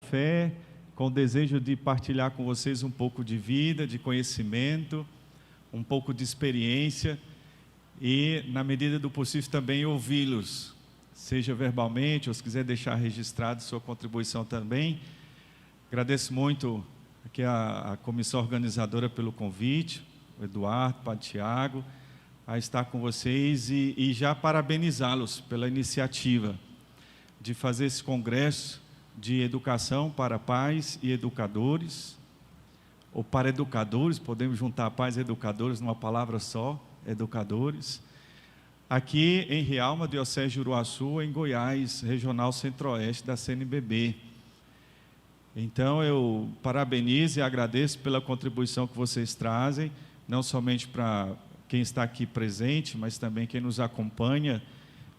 Fé, com o desejo de partilhar com vocês um pouco de vida, de conhecimento, um pouco de experiência e, na medida do possível, também ouvi-los, seja verbalmente ou se quiser deixar registrado sua contribuição também. Agradeço muito aqui a comissão organizadora pelo convite, o Eduardo, o Padre Tiago, a estar com vocês e já parabenizá-los pela iniciativa de fazer esse congresso de educação para pais e educadores, ou para educadores, podemos juntar pais e educadores numa palavra só, educadores, aqui em Rialma, Diocese de Uruaçu, em Goiás, Regional Centro-Oeste da CNBB. Então, eu parabenizo e agradeço pela contribuição que vocês trazem, não somente para quem está aqui presente, mas também quem nos acompanha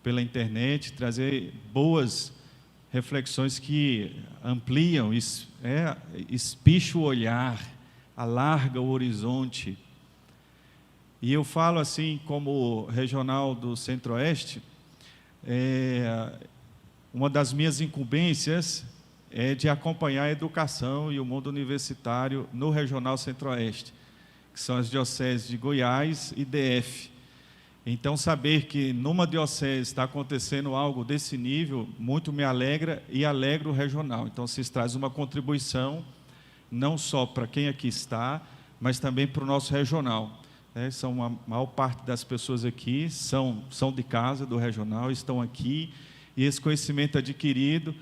pela internet, trazer boas reflexões que ampliam, espicha o olhar, alarga o horizonte. E eu falo assim, como regional do Centro-Oeste, uma das minhas incumbências é de acompanhar a educação e o mundo universitário no Regional Centro-Oeste, que são as dioceses de Goiás e DF. Então, saber que numa diocese está acontecendo algo desse nível, muito me alegra e alegra o regional. Então, vocês trazem uma contribuição, não só para quem aqui está, mas também para o nosso regional. São a maior parte das pessoas aqui, são de casa, do regional, estão aqui, e esse conhecimento adquirido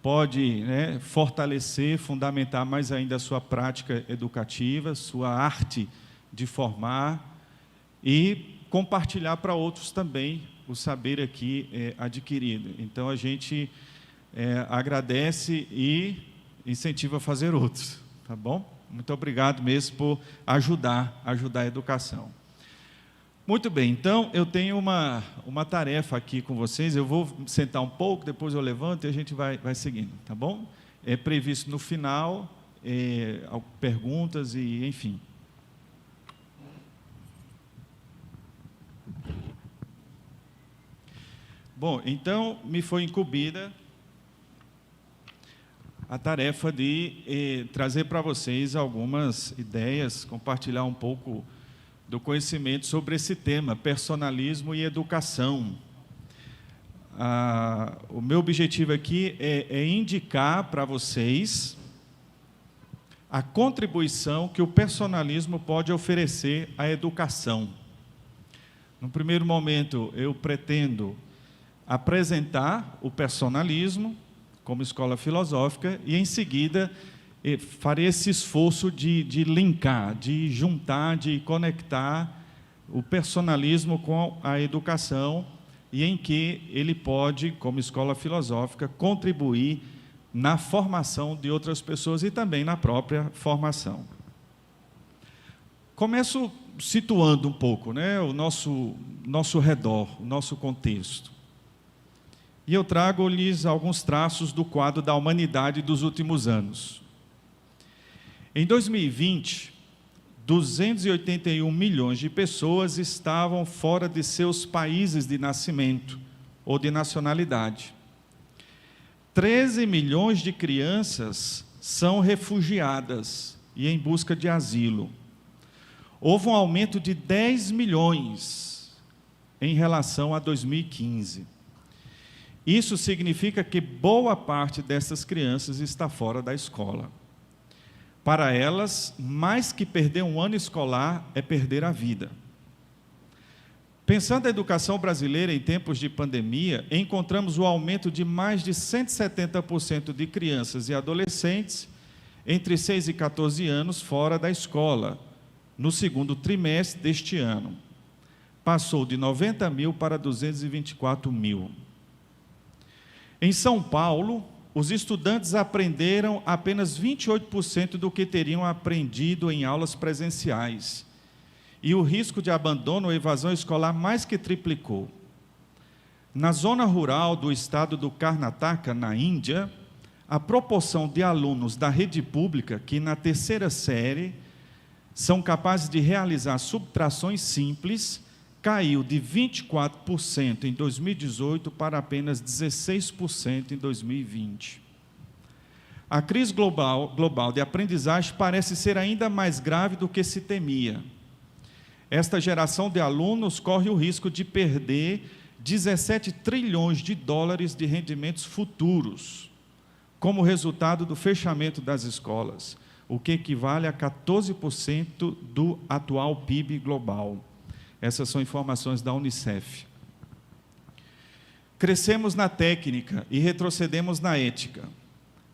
pode fortalecer, fundamentar mais ainda a sua prática educativa, sua arte de formar e compartilhar para outros também o saber aqui adquirido. Então, a gente agradece e incentiva a fazer outros, tá bom? Muito obrigado mesmo por ajudar a educação. Muito bem, então, eu tenho uma tarefa aqui com vocês, eu vou sentar um pouco, depois eu levanto e a gente vai seguindo, tá bom? É previsto no final, perguntas e, enfim. Bom, então, me foi incumbida a tarefa de trazer para vocês algumas ideias, compartilhar um pouco do conhecimento sobre esse tema, personalismo e educação. O meu objetivo aqui é indicar para vocês a contribuição que o personalismo pode oferecer à educação. No primeiro momento, eu pretendo apresentar o personalismo como escola filosófica e, em seguida, farei esse esforço de linkar, de juntar, de conectar o personalismo com a educação e em que ele pode, como escola filosófica, contribuir na formação de outras pessoas e também na própria formação. Começo situando um pouco, o nosso redor, o nosso contexto. E eu trago-lhes alguns traços do quadro da humanidade dos últimos anos. Em 2020, 281 milhões de pessoas estavam fora de seus países de nascimento ou de nacionalidade. 13 milhões de crianças são refugiadas e em busca de asilo. Houve um aumento de 10 milhões em relação a 2015. Isso significa que boa parte dessas crianças está fora da escola. Para elas, mais que perder um ano escolar é perder a vida. Pensando a educação brasileira em tempos de pandemia, encontramos o aumento de mais de 170% de crianças e adolescentes entre 6 e 14 anos fora da escola, no segundo trimestre deste ano. Passou de 90 mil para 224 mil. Em São Paulo, os estudantes aprenderam apenas 28% do que teriam aprendido em aulas presenciais. E o risco de abandono ou evasão escolar mais que triplicou. Na zona rural do estado do Karnataka, na Índia, a proporção de alunos da rede pública que na terceira série são capazes de realizar subtrações simples caiu de 24% em 2018 para apenas 16% em 2020. A crise global de aprendizagem parece ser ainda mais grave do que se temia. Esta geração de alunos corre o risco de perder 17 trilhões de dólares de rendimentos futuros, como resultado do fechamento das escolas, o que equivale a 14% do atual PIB global. Essas são informações da Unicef. Crescemos na técnica e retrocedemos na ética.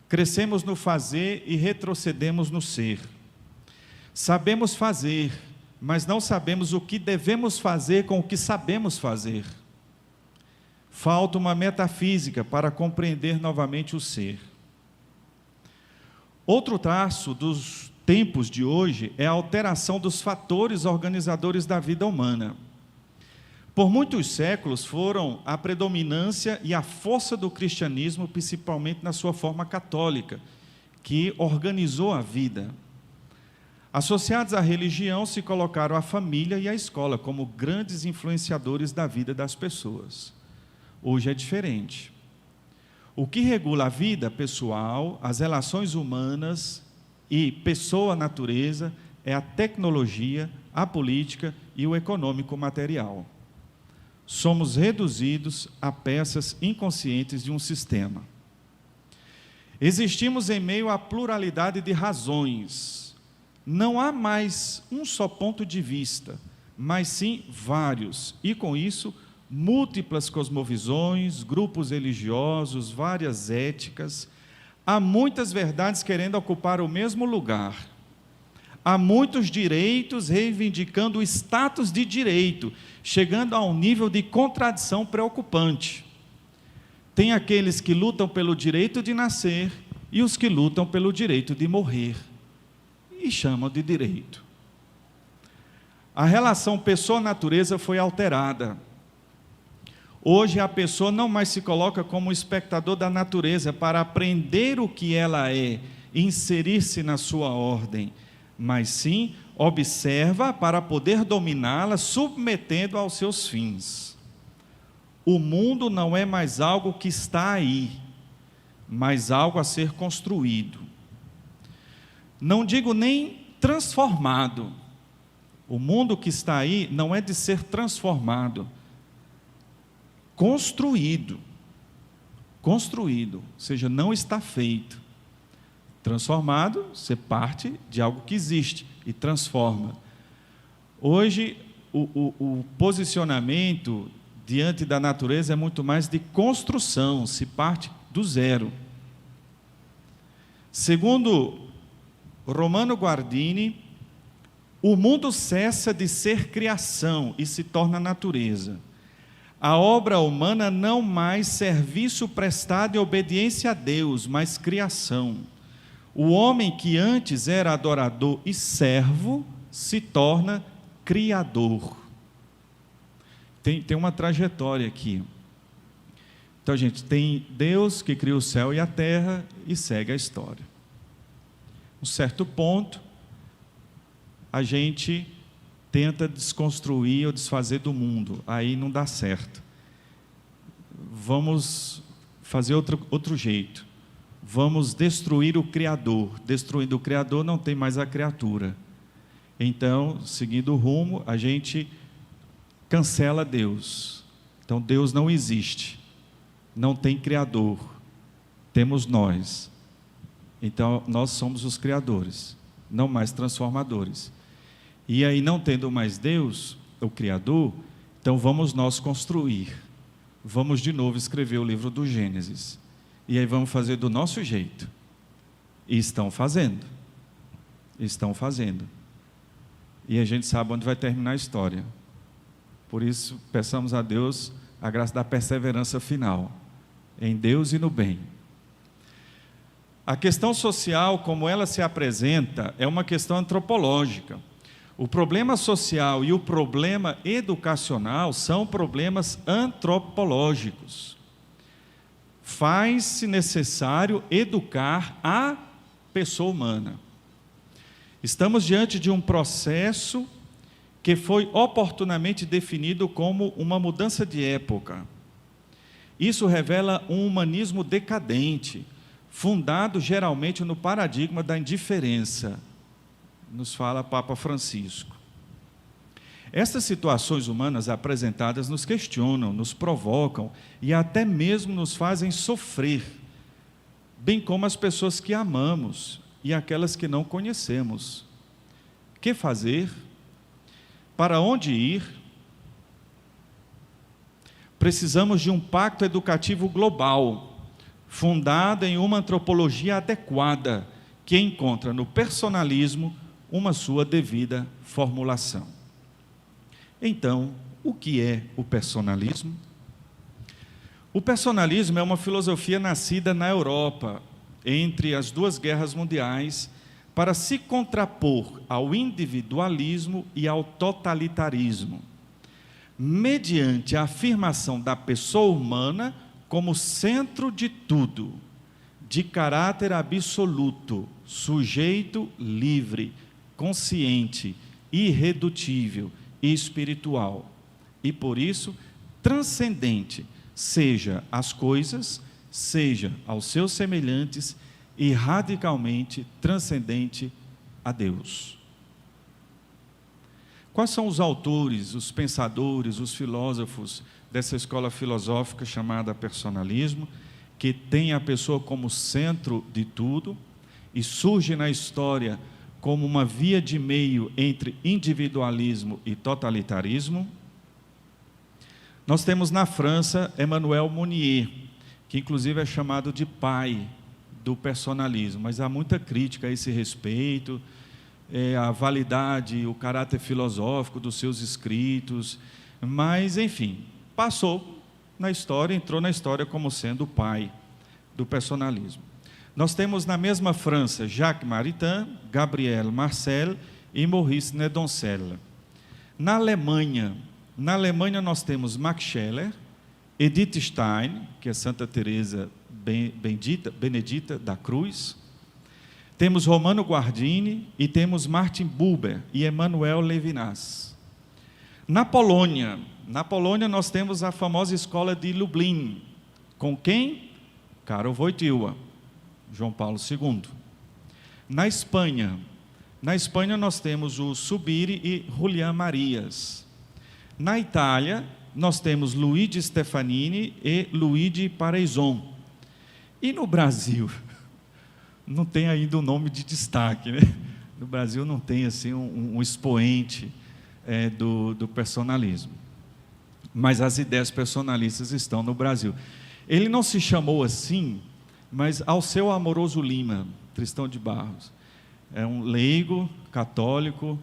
Crescemos no fazer e retrocedemos no ser. Sabemos fazer, mas não sabemos o que devemos fazer com o que sabemos fazer. Falta uma metafísica para compreender novamente o ser. Outro traço dos tempos de hoje é a alteração dos fatores organizadores da vida humana. Por muitos séculos foram a predominância e a força do cristianismo, principalmente na sua forma católica, que organizou a vida. Associados à religião, se colocaram a família e a escola como grandes influenciadores da vida das pessoas. Hoje é diferente. O que regula a vida pessoal, as relações humanas e pessoa-natureza é a tecnologia, a política e o econômico material. Somos reduzidos a peças inconscientes de um sistema. Existimos em meio à pluralidade de razões. Não há mais um só ponto de vista, mas sim vários, e com isso, múltiplas cosmovisões, grupos religiosos, várias éticas. Há muitas verdades querendo ocupar o mesmo lugar. Há muitos direitos reivindicando o status de direito, chegando a um nível de contradição preocupante. Tem aqueles que lutam pelo direito de nascer e os que lutam pelo direito de morrer, e chamam de direito. A relação pessoa-natureza foi alterada. Hoje a pessoa não mais se coloca como espectador da natureza para aprender o que ela é, inserir-se na sua ordem, mas sim observa para poder dominá-la, submetendo aos seus fins. O mundo não é mais algo que está aí, mas algo a ser construído. Não digo nem transformado. O mundo que está aí não é de ser transformado, construído, ou seja, não está feito. Transformado, você parte de algo que existe e transforma. Hoje, o posicionamento diante da natureza é muito mais de construção, se parte do zero. Segundo Romano Guardini, o mundo cessa de ser criação e se torna natureza. A obra humana não mais serviço prestado e obediência a Deus, mas criação. O homem que antes era adorador e servo, se torna criador. Tem uma trajetória aqui. Então, gente, tem Deus que cria o céu e a terra e segue a história. Um certo ponto, a gente tenta desconstruir ou desfazer do mundo, aí não dá certo. Vamos fazer outro jeito. Vamos destruir o Criador. Destruindo o Criador, não tem mais a criatura. Então, seguindo o rumo, a gente cancela Deus. Então, Deus não existe. Não tem Criador. Temos nós. Então, nós somos os criadores, não mais transformadores. E aí, não tendo mais Deus, o Criador, então vamos nós construir. Vamos de novo escrever o livro do Gênesis. E aí vamos fazer do nosso jeito. E estão fazendo. Estão fazendo. E a gente sabe onde vai terminar a história. Por isso, peçamos a Deus a graça da perseverança final. Em Deus e no bem. A questão social, como ela se apresenta, é uma questão antropológica. O problema social e o problema educacional são problemas antropológicos. Faz-se necessário educar a pessoa humana. Estamos diante de um processo que foi oportunamente definido como uma mudança de época. Isso revela um humanismo decadente, fundado geralmente no paradigma da indiferença, nos fala Papa Francisco. Essas situações humanas apresentadas nos questionam, nos provocam e até mesmo nos fazem sofrer, bem como as pessoas que amamos e aquelas que não conhecemos. Que fazer? Para onde ir? Precisamos de um pacto educativo global, fundado em uma antropologia adequada, que encontra no personalismo uma sua devida formulação. Então, o que é o personalismo? O personalismo é uma filosofia nascida na Europa, entre as duas guerras mundiais, para se contrapor ao individualismo e ao totalitarismo, mediante a afirmação da pessoa humana como centro de tudo, de caráter absoluto, sujeito livre, consciente, irredutível e espiritual, e por isso transcendente, seja às coisas, seja aos seus semelhantes, e radicalmente transcendente a Deus. Quais são os autores, os pensadores, os filósofos dessa escola filosófica chamada personalismo, que tem a pessoa como centro de tudo e surge na história como uma via de meio entre individualismo e totalitarismo? Nós temos na França Emmanuel Mounier, que inclusive é chamado de pai do personalismo, mas há muita crítica a esse respeito, a validade, o caráter filosófico dos seus escritos, mas enfim, passou na história, entrou na história como sendo o pai do personalismo. Nós temos na mesma França Jacques Maritain, Gabriel Marcel e Maurice Nedoncelle. Na Alemanha nós temos Max Scheler, Edith Stein, que é Santa Teresa Benedita da Cruz, temos Romano Guardini e temos Martin Buber e Emmanuel Levinas. Na Polônia nós temos a famosa escola de Lublin, com quem? Karol Wojtyła, João Paulo II. Na Espanha nós temos o Subiri e Julián Marias. Na Itália, nós temos Luigi Stefanini e Luigi Pareizon. E no Brasil, não tem ainda um nome de destaque, né? No Brasil não tem assim um expoente do personalismo. Mas as ideias personalistas estão no Brasil. Ele não se chamou assim, mas Alceu Amoroso Lima, Tristão de Barros, é um leigo católico,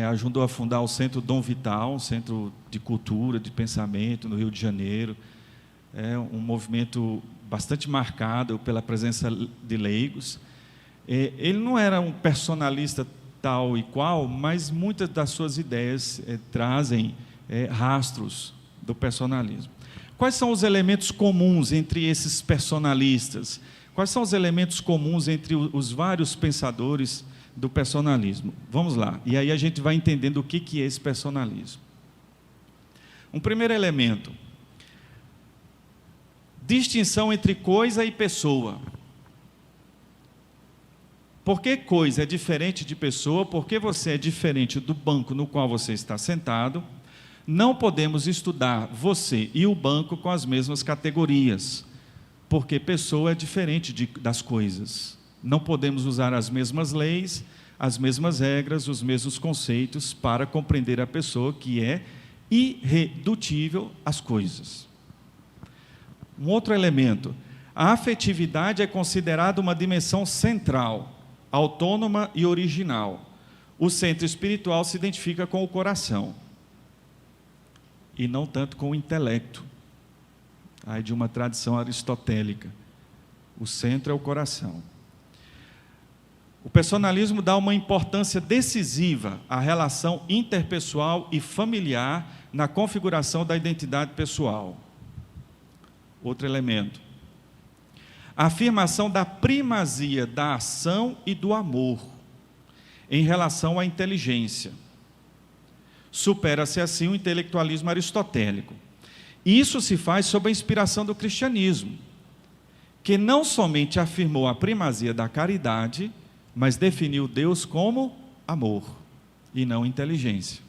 ajudou a fundar o Centro Dom Vital, um centro de cultura, de pensamento no Rio de Janeiro. É um movimento bastante marcado pela presença de leigos. Ele não era um personalista tal e qual, mas muitas das suas ideias trazem rastros do personalismo. Quais são os elementos comuns entre esses personalistas? Quais são os elementos comuns entre os vários pensadores do personalismo? Vamos lá, e aí a gente vai entendendo o que é esse personalismo. Um primeiro elemento: distinção entre coisa e pessoa. Por que coisa é diferente de pessoa? Porque você é diferente do banco no qual você está sentado. Não podemos estudar você e o banco com as mesmas categorias, porque pessoa é diferente das coisas. Não podemos usar as mesmas leis, as mesmas regras, os mesmos conceitos para compreender a pessoa, que é irredutível às coisas. Um outro elemento: a afetividade é considerada uma dimensão central, autônoma e original. O centro espiritual se identifica com o coração e não tanto com o intelecto. Aí de uma tradição aristotélica. O centro é o coração. O personalismo dá uma importância decisiva à relação interpessoal e familiar na configuração da identidade pessoal. Outro elemento: a afirmação da primazia da ação e do amor em relação à inteligência. Supera-se assim o intelectualismo aristotélico. Isso se faz sob a inspiração do cristianismo, que não somente afirmou a primazia da caridade, mas definiu Deus como amor e não inteligência.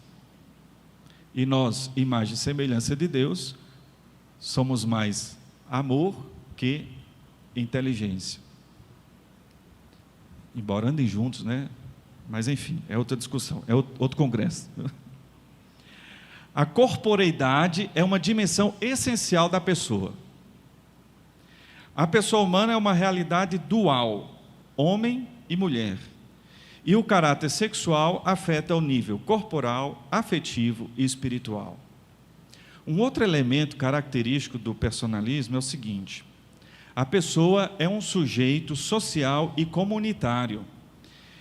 E nós, imagem e semelhança de Deus, somos mais amor que inteligência. Embora andem juntos, né? Mas enfim, é outra discussão, é outro congresso. A corporeidade é uma dimensão essencial da pessoa. A pessoa humana é uma realidade dual, homem e mulher. E o caráter sexual afeta o nível corporal, afetivo e espiritual. Um outro elemento característico do personalismo é o seguinte: a pessoa é um sujeito social e comunitário,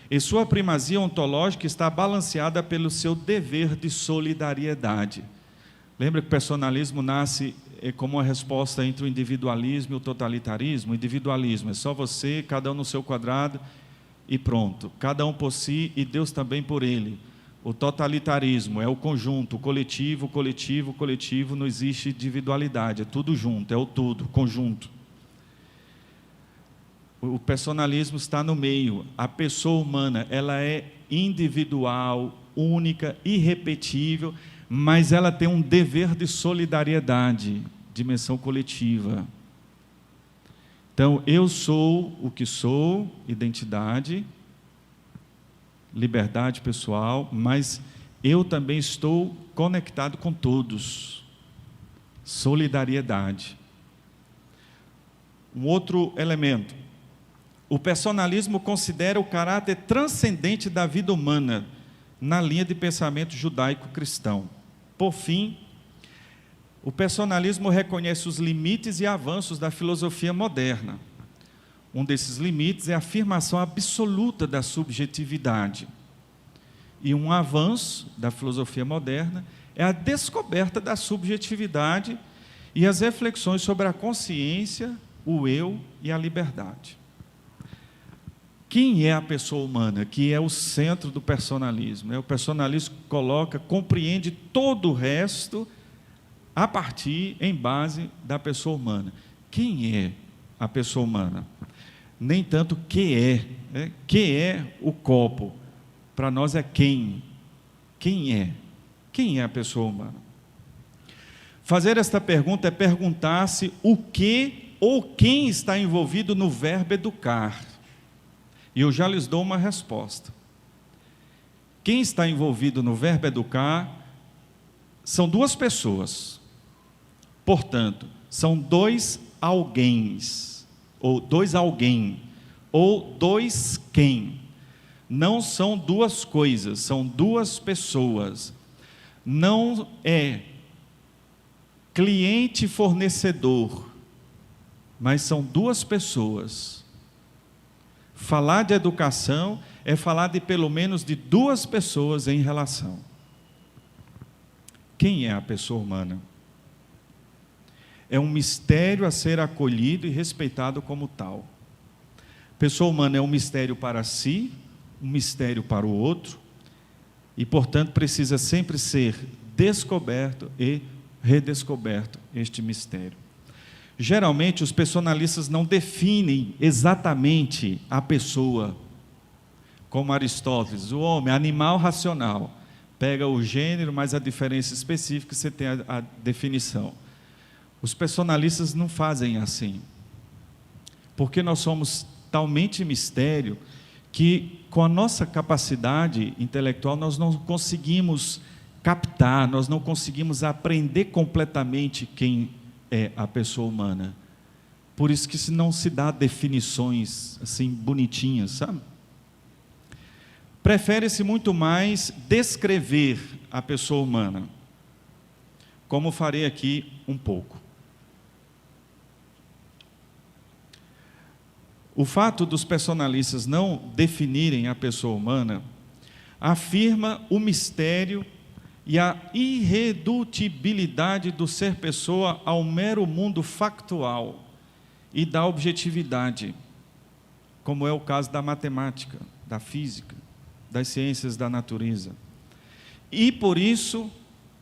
e sua primazia ontológica está balanceada pelo seu dever de solidariedade. Lembra que o personalismo nasce como uma resposta entre o individualismo e o totalitarismo? O individualismo é só você, cada um no seu quadrado e pronto, cada um por si e Deus também por ele. O totalitarismo é o conjunto, o coletivo, coletivo, coletivo, não existe individualidade, é tudo junto, é o tudo, conjunto. O personalismo está no meio. A pessoa humana, ela é individual, única, irrepetível, mas ela tem um dever de solidariedade, dimensão coletiva. Então, eu sou o que sou, identidade, liberdade pessoal, mas eu também estou conectado com todos. Solidariedade. Um outro elemento. O personalismo considera o caráter transcendente da vida humana na linha de pensamento judaico-cristão. Por fim, o personalismo reconhece os limites e avanços da filosofia moderna. Um desses limites é a afirmação absoluta da subjetividade. E um avanço da filosofia moderna é a descoberta da subjetividade e as reflexões sobre a consciência, o eu e a liberdade. Quem é a pessoa humana? Que é o centro do personalismo. O personalismo compreende todo o resto a partir, em base da pessoa humana. Quem é a pessoa humana? Nem tanto que é. Que é o copo? Para nós é quem. Quem é? Quem é a pessoa humana? Fazer esta pergunta é perguntar-se o que ou quem está envolvido no verbo educar. E eu já lhes dou uma resposta. Quem está envolvido no verbo educar são duas pessoas. Portanto, são dois alguéns, ou dois alguém, ou dois quem. Não são duas coisas, são duas pessoas. Não é cliente e fornecedor, mas são duas pessoas. Falar de educação é falar de pelo menos de duas pessoas em relação. Quem é a pessoa humana? É um mistério a ser acolhido e respeitado como tal. Pessoa humana é um mistério para si, um mistério para o outro, e, portanto, precisa sempre ser descoberto e redescoberto este mistério. Geralmente, os personalistas não definem exatamente a pessoa, como Aristóteles, o homem, animal racional. Pega o gênero, mas a diferença específica, você tem a definição. Os personalistas não fazem assim, porque nós somos talmente mistério que, com a nossa capacidade intelectual, nós não conseguimos captar, nós não conseguimos aprender completamente quem é a pessoa humana. Por isso que não se dá definições assim bonitinhas, sabe? Prefere-se muito mais descrever a pessoa humana, como farei aqui um pouco. O fato dos personalistas não definirem a pessoa humana afirma o mistério e a irredutibilidade do ser pessoa ao mero mundo factual e da objetividade, como é o caso da matemática, da física, das ciências da natureza. E por isso,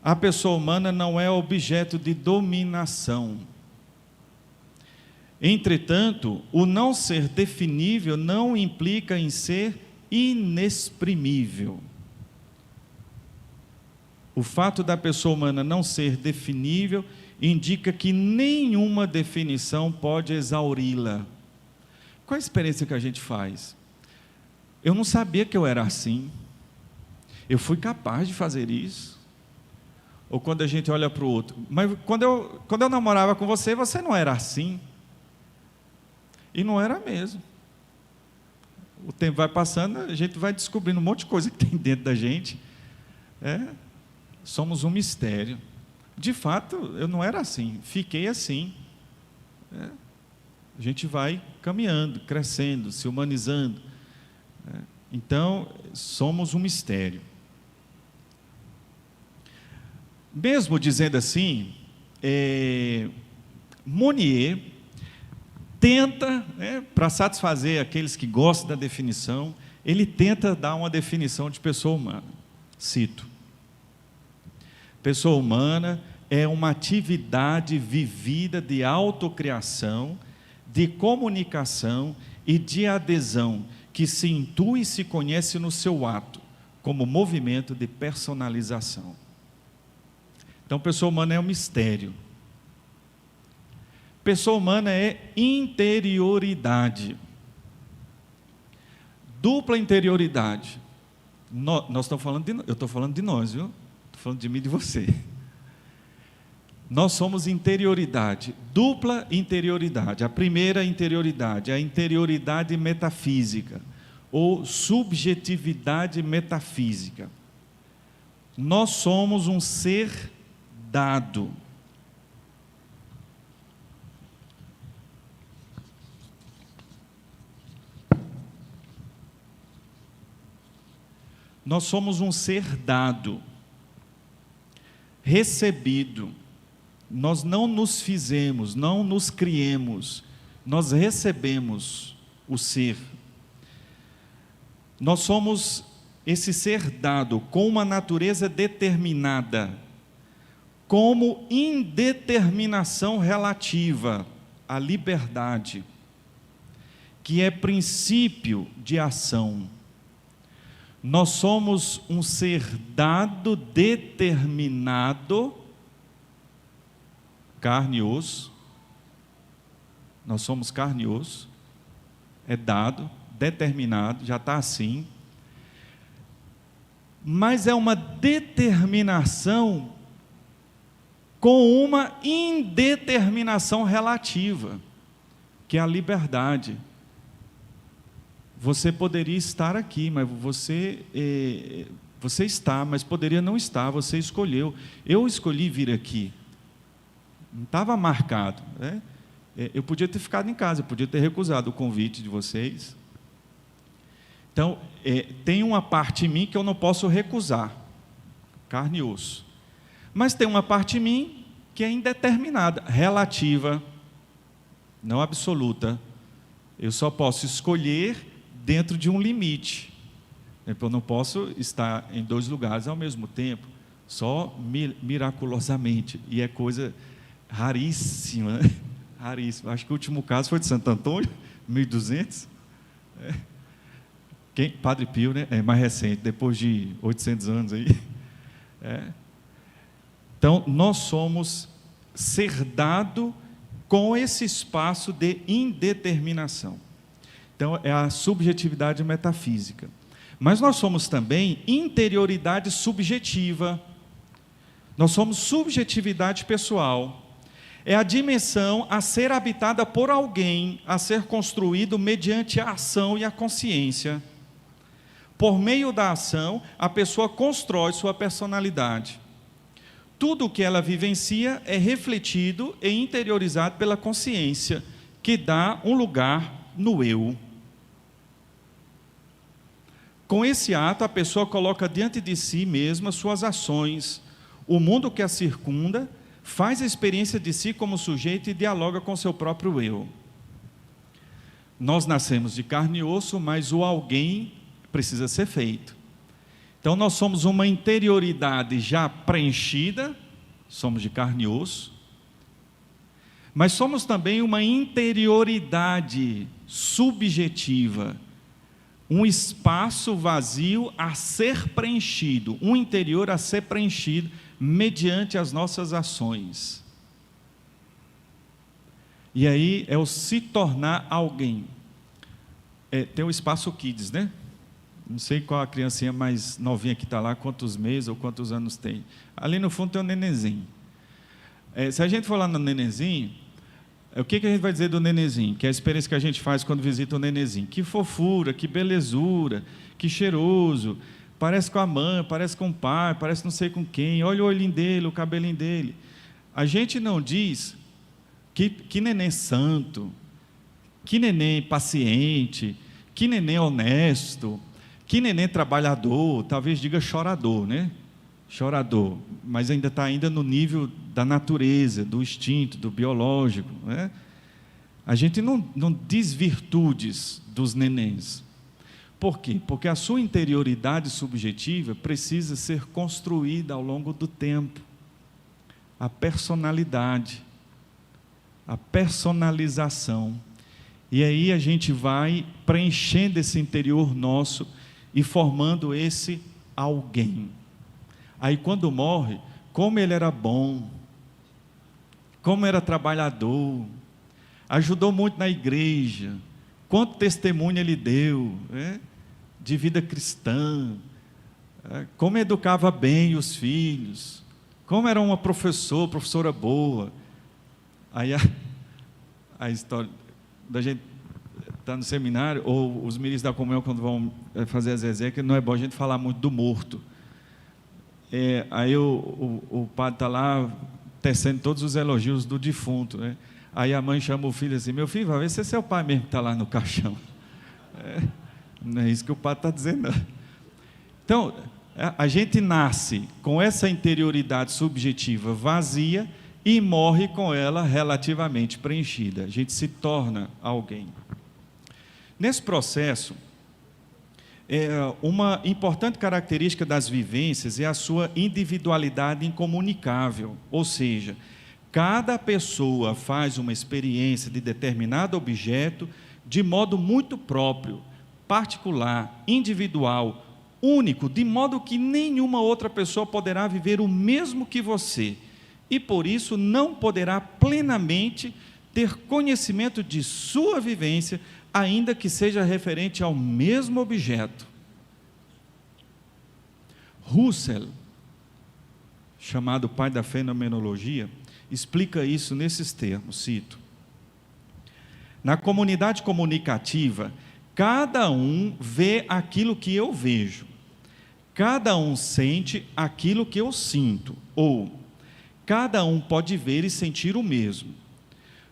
a pessoa humana não é objeto de dominação. Entretanto, o não ser definível não implica em ser inexprimível. O fato da pessoa humana não ser definível indica que nenhuma definição pode exauri-la. Qual a experiência que a gente faz? Eu não sabia que eu era assim. Eu fui capaz de fazer isso. Ou quando a gente olha para o outro, mas quando eu namorava com você, você não era assim. E não era mesmo. O tempo vai passando, a gente vai descobrindo um monte de coisa que tem dentro da gente. Somos um mistério. De fato, eu não era assim, fiquei assim. A gente vai caminhando, crescendo, se humanizando. Então, somos um mistério. Mesmo dizendo assim, Monnier tenta, para satisfazer aqueles que gostam da definição, ele tenta dar uma definição de pessoa humana. Cito: pessoa humana é uma atividade vivida de autocriação, de comunicação e de adesão, que se intui e se conhece no seu ato, como movimento de personalização. Então, pessoa humana é um mistério. Pessoa humana é interioridade. Dupla interioridade. Nós estamos falando eu estou falando de nós, viu? Estou falando de mim e de você. Nós somos interioridade, dupla interioridade. A primeira interioridade é a interioridade metafísica, ou subjetividade metafísica. Nós somos um ser dado. Nós somos um ser dado, recebido. Nós não nos fizemos, não nos criemos, nós recebemos o ser. Nós somos esse ser dado com uma natureza determinada, como indeterminação relativa à liberdade, que é princípio de ação. Nós somos um ser dado, determinado, carne e osso. Nós somos carne e osso, é dado, determinado, já está assim. Mas é uma determinação com uma indeterminação relativa, que é a liberdade. Você poderia estar aqui, mas você está, mas poderia não estar, você escolheu. Eu escolhi vir aqui. Não estava marcado. Eu podia ter ficado em casa, eu podia ter recusado o convite de vocês. Então, tem uma parte em mim que eu não posso recusar, carne e osso. Mas tem uma parte em mim que é indeterminada, relativa, não absoluta. Eu só posso escolher dentro de um limite. Eu não posso estar em dois lugares ao mesmo tempo, só miraculosamente. E é coisa raríssima, né? Raríssima. Acho que o último caso foi de Santo Antônio, 1200. Padre Pio, né? É mais recente, depois de 800 anos aí. Então, nós somos ser dado com esse espaço de indeterminação. Então, é a subjetividade metafísica. Mas nós somos também interioridade subjetiva. Nós somos subjetividade pessoal. É a dimensão a ser habitada por alguém, a ser construído mediante a ação e a consciência. Por meio da ação, a pessoa constrói sua personalidade. Tudo o que ela vivencia é refletido e interiorizado pela consciência, que dá um lugar no eu. Com esse ato, a pessoa coloca diante de si mesma suas ações, o mundo que a circunda, faz a experiência de si como sujeito e dialoga com seu próprio eu. Nós nascemos de carne e osso, mas o alguém precisa ser feito. Então, nós somos uma interioridade já preenchida, somos de carne e osso, mas somos também uma interioridade subjetiva, um espaço vazio a ser preenchido, um interior a ser preenchido mediante as nossas ações. E aí é o se tornar alguém. Tem o espaço Kids, né? Não sei qual a criancinha mais novinha que está lá, quantos meses ou quantos anos tem. Ali no fundo tem um nenenzinho. Se a gente for lá no nenenzinho, o que a gente vai dizer do nenenzinho? Que é a experiência que a gente faz quando visita o nenenzinho. Que fofura, que belezura, que cheiroso, parece com a mãe, parece com o pai, parece não sei com quem, olha o olhinho dele, o cabelinho dele. A gente não diz que neném santo, que neném paciente, que neném honesto, que neném trabalhador, talvez diga chorador, né? Chorador, mas ainda está no nível da natureza, do instinto, do biológico, né? A gente não diz virtudes dos nenéns. Por quê? Porque a sua interioridade subjetiva precisa ser construída ao longo do tempo. A personalidade, a personalização. E aí a gente vai preenchendo esse interior nosso e formando esse alguém. Aí quando morre, como ele era bom, como era trabalhador, ajudou muito na igreja, quanto testemunho ele deu, né, de vida cristã, como educava bem os filhos, como era uma professora boa. Aí a história da gente está no seminário, ou os ministros da comunhão, quando vão fazer as exéquias, não é bom a gente falar muito do morto. Aí o padre está lá tecendo todos os elogios do defunto, né? Aí a mãe chama o filho assim: meu filho, vai ver se é seu pai mesmo que está lá no caixão. Não é isso que o padre está dizendo, não. Então, a gente nasce com essa interioridade subjetiva vazia e morre com ela relativamente preenchida. A gente se torna alguém. Nesse processo, uma importante característica das vivências é a sua individualidade incomunicável, ou seja, cada pessoa faz uma experiência de determinado objeto de modo muito próprio, particular, individual, único, de modo que nenhuma outra pessoa poderá viver o mesmo que você, e por isso não poderá plenamente ter conhecimento de sua vivência, ainda que seja referente ao mesmo objeto. Husserl, chamado pai da fenomenologia, explica isso nesses termos, cito: na comunidade comunicativa, cada um vê aquilo que eu vejo, cada um sente aquilo que eu sinto, ou cada um pode ver e sentir o mesmo.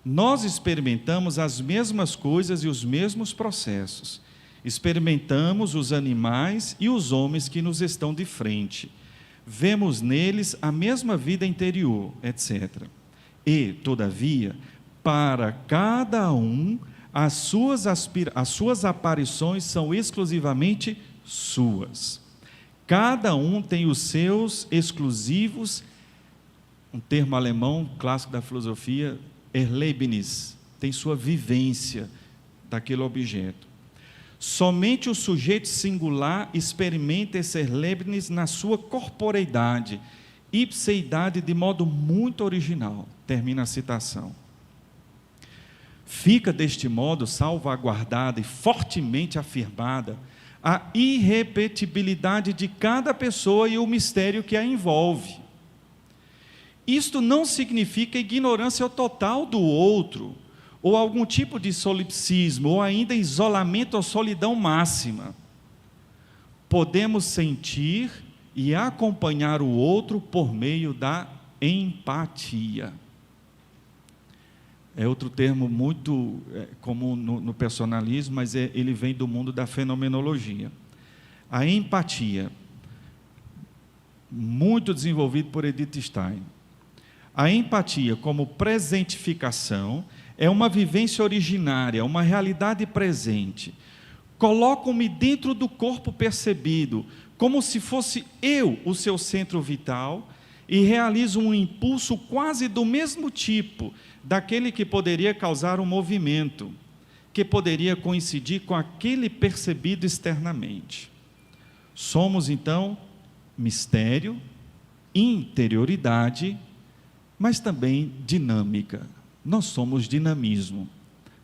Nós experimentamos as mesmas coisas e os mesmos processos. Experimentamos os animais e os homens que nos estão de frente. Vemos neles a mesma vida interior, etc. E, todavia, para cada um, as suas aparições são exclusivamente suas. Cada um tem os seus exclusivos, um termo alemão clássico da filosofia, Erlebnis, tem sua vivência daquele objeto. Somente o sujeito singular experimenta esse Erlebnis na sua corporeidade, ipseidade, de modo muito original. Termina a citação. Fica deste modo salvaguardada e fortemente afirmada a irrepetibilidade de cada pessoa e o mistério que a envolve. Isto não significa ignorância total do outro, ou algum tipo de solipsismo, ou ainda isolamento ou solidão máxima. Podemos sentir e acompanhar o outro por meio da empatia. É outro termo muito comum no personalismo, mas ele vem do mundo da fenomenologia. A empatia, muito desenvolvido por Edith Stein. A empatia, como presentificação, é uma vivência originária, uma realidade presente. Coloco-me dentro do corpo percebido, como se fosse eu o seu centro vital, e realiza um impulso quase do mesmo tipo daquele que poderia causar um movimento, que poderia coincidir com aquele percebido externamente. Somos, então, mistério, interioridade, mas também dinâmica. Nós somos dinamismo.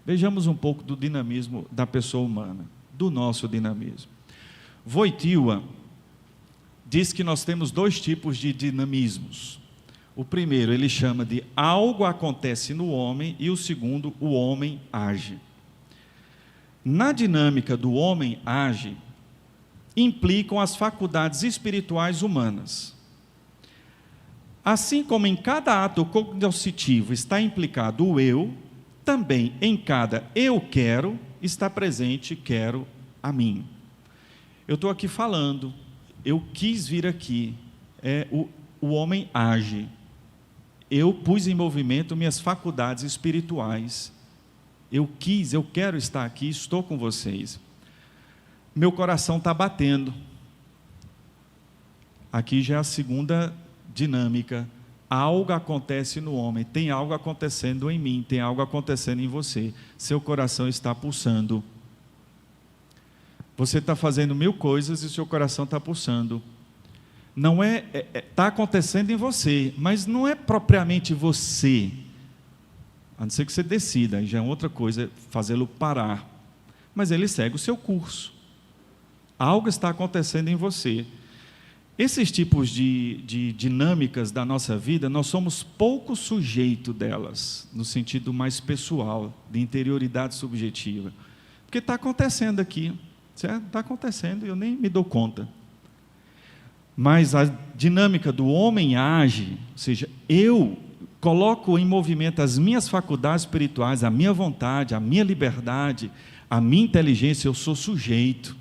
Vejamos um pouco do dinamismo da pessoa humana, do nosso dinamismo. Wojtyła diz que nós temos dois tipos de dinamismos. O primeiro ele chama de algo acontece no homem, e o segundo, o homem age. Na dinâmica do homem age, implicam as faculdades espirituais humanas. Assim como em cada ato cognoscitivo está implicado o eu, também em cada eu quero está presente quero a mim. Eu estou aqui falando, eu quis vir aqui, o homem age. Eu pus em movimento minhas faculdades espirituais. Eu quero estar aqui, estou com vocês. Meu coração está batendo. Aqui já é a segunda dinâmica. Algo acontece no homem, tem algo acontecendo em mim, tem algo acontecendo em você. Seu coração está pulsando. Você está fazendo 1000 coisas e seu coração está pulsando. Não está acontecendo em você, mas não é propriamente você. A não ser que você decida, aí já é outra coisa, fazê-lo parar. Mas ele segue o seu curso. Algo está acontecendo em você. Esses tipos de dinâmicas da nossa vida, nós somos pouco sujeitos delas, no sentido mais pessoal, de interioridade subjetiva. Porque está acontecendo aqui, certo? Está acontecendo e eu nem me dou conta. Mas a dinâmica do homem age, ou seja, eu coloco em movimento as minhas faculdades espirituais, a minha vontade, a minha liberdade, a minha inteligência, eu sou sujeito.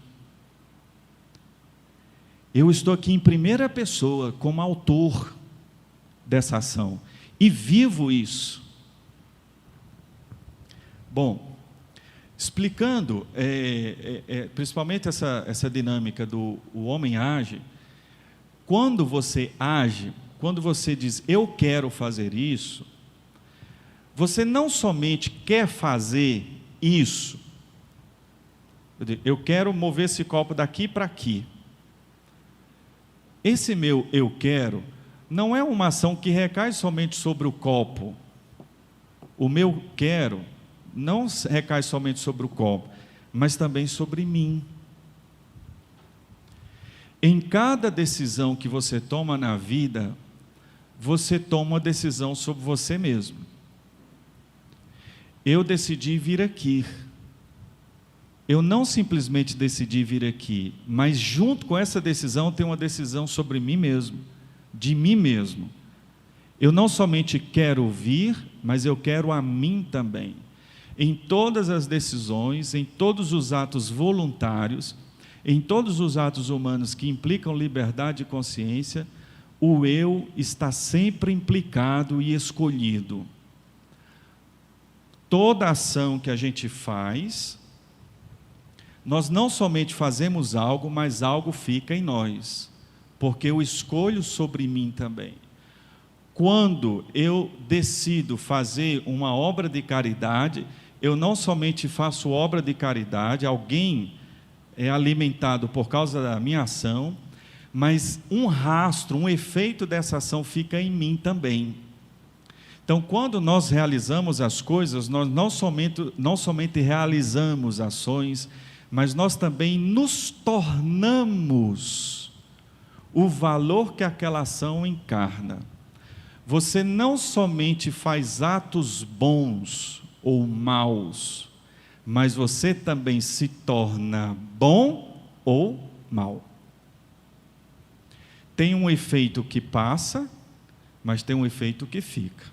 Eu estou aqui em primeira pessoa, como autor dessa ação, e vivo isso. Bom, explicando, principalmente essa dinâmica do o homem age, quando você age, quando você diz, eu quero fazer isso, você não somente quer fazer isso, eu quero mover esse copo daqui para aqui. Esse meu eu quero não é uma ação que recai somente sobre o copo. O meu quero não recai somente sobre o copo, mas também sobre mim. Em cada decisão que você toma na vida, você toma uma decisão sobre você mesmo. Eu decidi vir aqui. Eu não simplesmente decidi vir aqui, mas junto com essa decisão tem uma decisão sobre mim mesmo, de mim mesmo. Eu não somente quero vir, mas eu quero a mim também. Em todas as decisões, em todos os atos voluntários, em todos os atos humanos que implicam liberdade e consciência, o eu está sempre implicado e escolhido. Toda ação que a gente faz, nós não somente fazemos algo, mas algo fica em nós, porque eu escolho sobre mim também. Quando eu decido fazer uma obra de caridade, eu não somente faço obra de caridade, alguém é alimentado por causa da minha ação, mas um rastro, um efeito dessa ação fica em mim também. Então, quando nós realizamos as coisas, nós não somente realizamos ações, mas nós também nos tornamos o valor que aquela ação encarna. Você não somente faz atos bons ou maus, mas você também se torna bom ou mau. Tem um efeito que passa, mas tem um efeito que fica.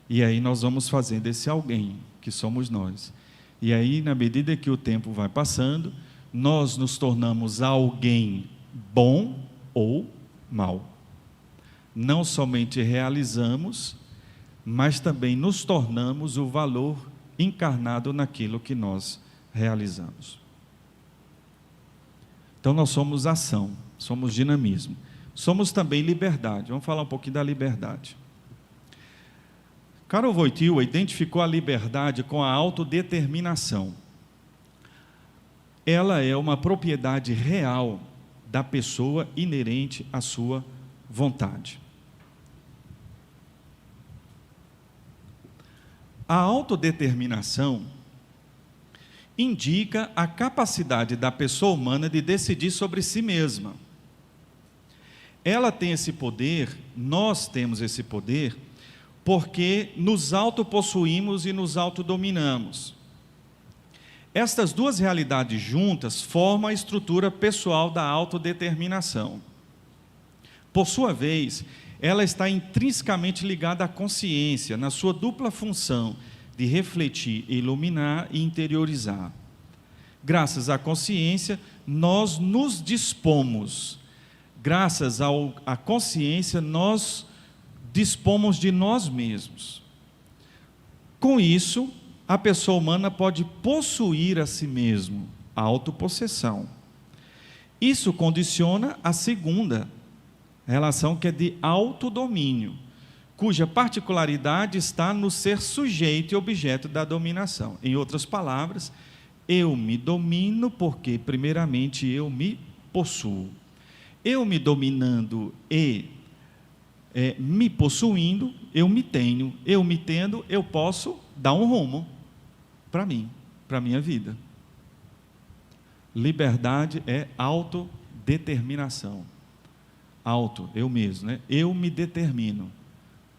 E aí nós vamos fazendo esse alguém, que somos nós. E aí, na medida que o tempo vai passando, nós nos tornamos alguém bom ou mau. Não somente realizamos, mas também nos tornamos o valor encarnado naquilo que nós realizamos. Então nós somos ação, somos dinamismo, somos também liberdade. Vamos falar um pouquinho da liberdade. Karol Wojtyła identificou a liberdade com a autodeterminação. Ela é uma propriedade real da pessoa inerente à sua vontade. A autodeterminação indica a capacidade da pessoa humana de decidir sobre si mesma. Ela tem esse poder, nós temos esse poder, porque nos autopossuímos e nos autodominamos. Estas duas realidades juntas formam a estrutura pessoal da autodeterminação. Por sua vez, ela está intrinsecamente ligada à consciência, na sua dupla função de refletir, iluminar e interiorizar. Graças à consciência, nós nos dispomos. Graças à consciência, nós dispomos de nós mesmos. Com isso, a pessoa humana pode possuir a si mesmo, a autopossessão. Isso condiciona a segunda relação, que é de autodomínio, cuja particularidade está no ser sujeito e objeto da dominação. Em outras palavras, eu me domino porque, primeiramente, eu me possuo. Eu me dominando e me possuindo, eu me tenho. Eu me tendo, eu posso dar um rumo para mim, para a minha vida. Liberdade é autodeterminação. Eu mesmo, né? Eu me determino.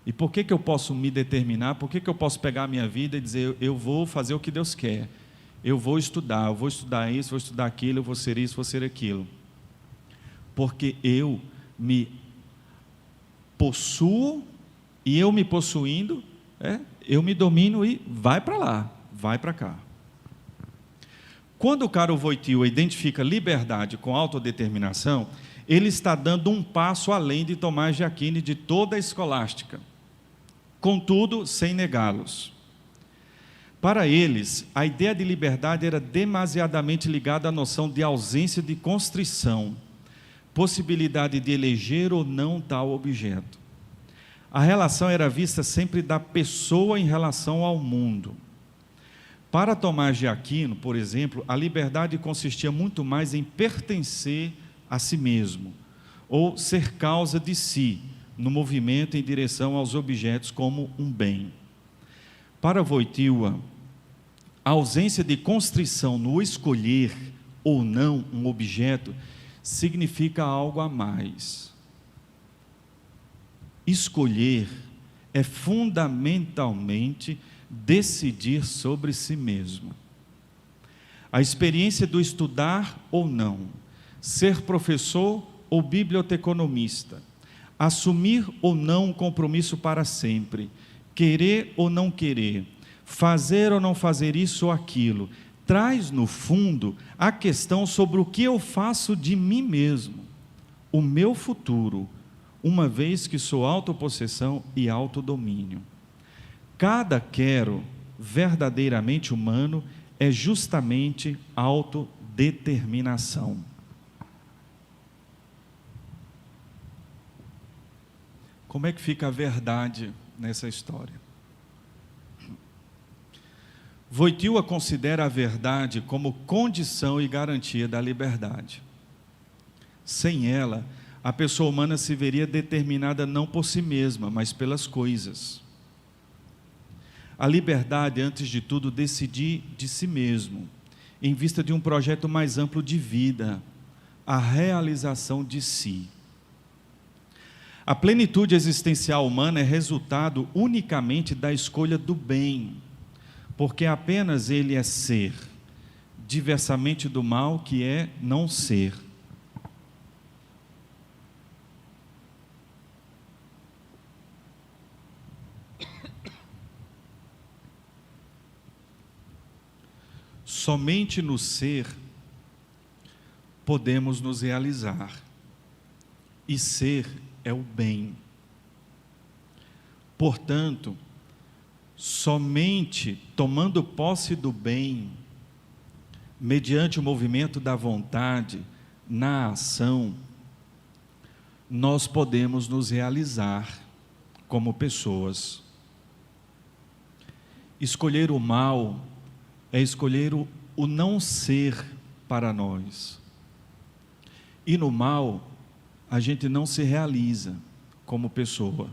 E por que eu posso me determinar? Por que eu posso pegar a minha vida e dizer, eu vou fazer o que Deus quer? Eu vou estudar isso, vou estudar aquilo, eu vou ser isso, vou ser aquilo. Porque eu me possuo, e eu me possuindo, eu me domino e vai para lá, vai para cá. Quando o Karol Wojtyła identifica liberdade com autodeterminação, ele está dando um passo além de Tomás de Aquino e de toda a escolástica, contudo, sem negá-los. Para eles, a ideia de liberdade era demasiadamente ligada à noção de ausência de constrição, possibilidade de eleger ou não tal objeto. A relação era vista sempre da pessoa em relação ao mundo. Para Tomás de Aquino, por exemplo, a liberdade consistia muito mais em pertencer a si mesmo, ou ser causa de si, no movimento em direção aos objetos como um bem. Para Wojtyła, a ausência de constrição no escolher ou não um objeto significa algo a mais. Escolher é fundamentalmente decidir sobre si mesmo. A experiência do estudar ou não, ser professor ou biblioteconomista, assumir ou não um compromisso para sempre, querer ou não querer, fazer ou não fazer isso ou aquilo, traz no fundo a questão sobre o que eu faço de mim mesmo, o meu futuro, uma vez que sou autopossessão e autodomínio. Cada quero verdadeiramente humano é justamente autodeterminação. Como é que fica a verdade nessa história? Wojtyła considera a verdade como condição e garantia da liberdade. Sem ela, a pessoa humana se veria determinada não por si mesma, mas pelas coisas. A liberdade, antes de tudo, decidir de si mesmo, em vista de um projeto mais amplo de vida, a realização de si. A plenitude existencial humana é resultado unicamente da escolha do bem, porque apenas ele é ser, diversamente do mal que é não ser. Somente no ser podemos nos realizar, e ser é o bem. Portanto, somente tomando posse do bem, mediante o movimento da vontade, na ação, nós podemos nos realizar como pessoas. Escolher o mal é escolher o não ser para nós. E no mal, a gente não se realiza como pessoa.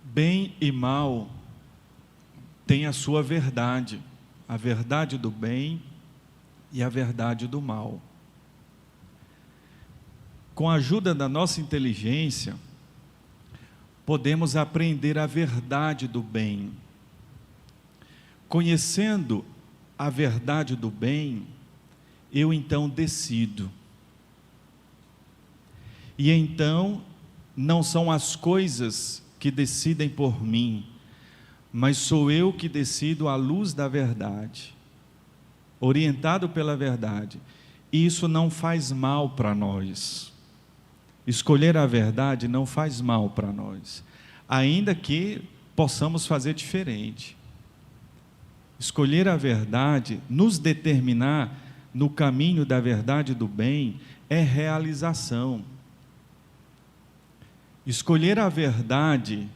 Bem e mal têm a sua verdade, a verdade do bem e a verdade do mal. Com a ajuda da nossa inteligência, podemos aprender a verdade do bem. Conhecendo a verdade do bem, eu então decido. E então, não são as coisas que decidem por mim, mas sou eu que decido à luz da verdade, orientado pela verdade. E isso não faz mal para nós. Escolher a verdade não faz mal para nós, ainda que possamos fazer diferente. Escolher a verdade, nos determinar no caminho da verdade e do bem, é realização. Escolher a verdade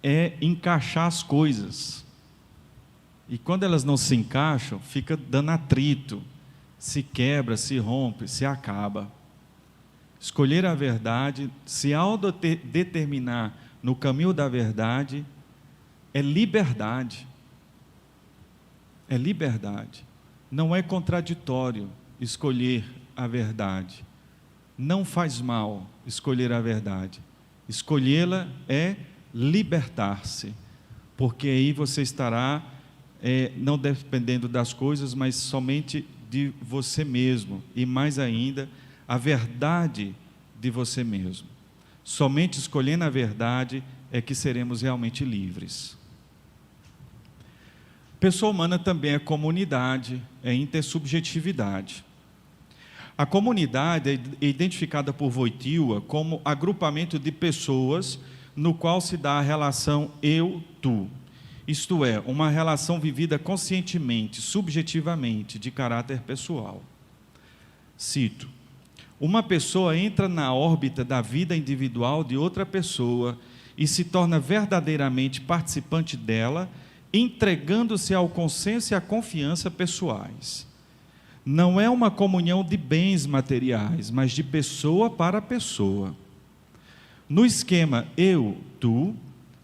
é encaixar as coisas. E quando elas não se encaixam, fica dando atrito, se quebra, se rompe, se acaba. Escolher a verdade, se autodeterminar no caminho da verdade, é liberdade. É liberdade. Não é contraditório escolher a verdade. Não faz mal escolher a verdade. Escolhê-la é libertar-se, porque aí você estará não dependendo das coisas, mas somente de você mesmo, e mais ainda, a verdade de você mesmo. Somente escolhendo a verdade é que seremos realmente livres. Pessoa humana também é comunidade, é intersubjetividade. A comunidade é identificada por Wojtyła como agrupamento de pessoas no qual se dá a relação eu-tu. Isto é, uma relação vivida conscientemente, subjetivamente, de caráter pessoal. Cito: uma pessoa entra na órbita da vida individual de outra pessoa e se torna verdadeiramente participante dela, entregando-se ao consenso e à confiança pessoais. Não é uma comunhão de bens materiais, mas de pessoa para pessoa. No esquema eu-tu,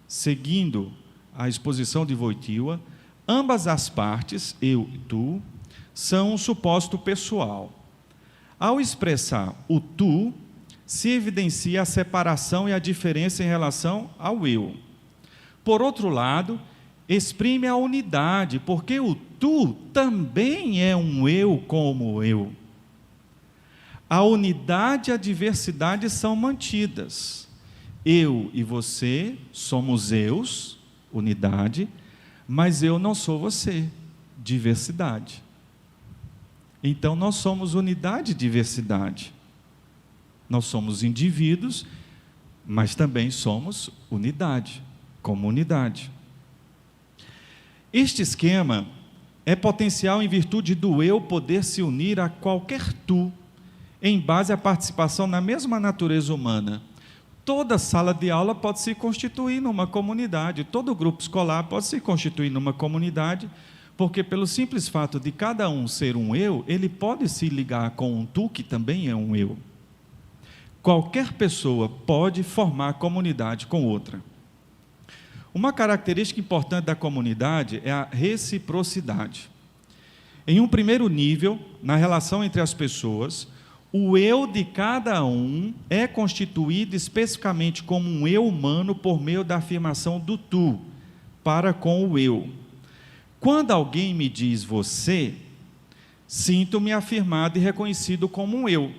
seguindo a exposição de Wojtyła, ambas as partes, eu e tu, são um suposto pessoal. Ao expressar o tu, se evidencia a separação e a diferença em relação ao eu. Por outro lado, exprime a unidade, porque o tu também é um eu como eu. A unidade e a diversidade são mantidas. Eu e você somos eus, unidade, mas eu não sou você, diversidade. Então nós somos unidade e diversidade. Nós somos indivíduos, mas também somos unidade, comunidade. Este esquema é potencial em virtude do eu poder se unir a qualquer tu, em base à participação na mesma natureza humana. Toda sala de aula pode se constituir numa comunidade, todo grupo escolar pode se constituir numa comunidade, porque pelo simples fato de cada um ser um eu, ele pode se ligar com um tu, que também é um eu. Qualquer pessoa pode formar comunidade com outra. Uma característica importante da comunidade é a reciprocidade. Em um primeiro nível, na relação entre as pessoas, o eu de cada um é constituído especificamente como um eu humano por meio da afirmação do tu para com o eu. Quando alguém me diz você, sinto-me afirmado e reconhecido como um eu.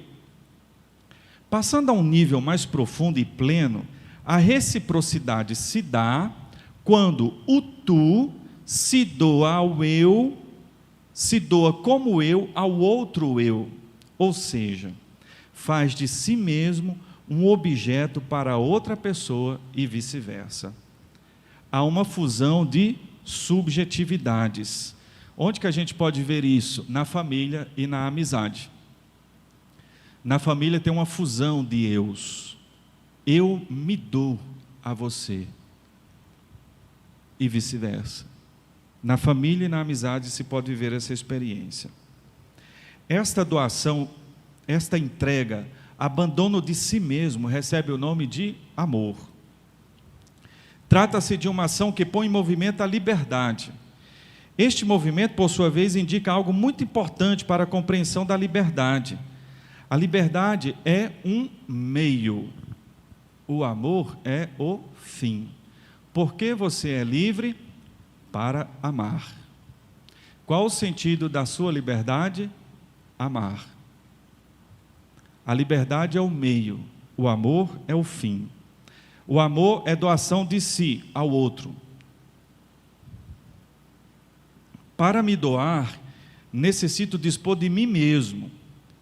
Passando a um nível mais profundo e pleno, a reciprocidade se dá quando o tu se doa ao eu, se doa como eu ao outro eu, ou seja, faz de si mesmo um objeto para outra pessoa e vice-versa. Há uma fusão de subjetividades. Onde que a gente pode ver isso? Na família e na amizade. Na família tem uma fusão de eus. Eu me dou a você. E vice-versa. Na família e na amizade se pode viver essa experiência. Esta doação, esta entrega, abandono de si mesmo, recebe o nome de amor. Trata-se de uma ação que põe em movimento a liberdade. Este movimento, por sua vez, indica algo muito importante para a compreensão da liberdade. A liberdade é um meio. O amor é o fim. Porque você é livre para amar. Qual o sentido da sua liberdade? Amar. A liberdade é o meio, o amor é o fim. O amor é doação de si ao outro. Para me doar, necessito dispor de mim mesmo,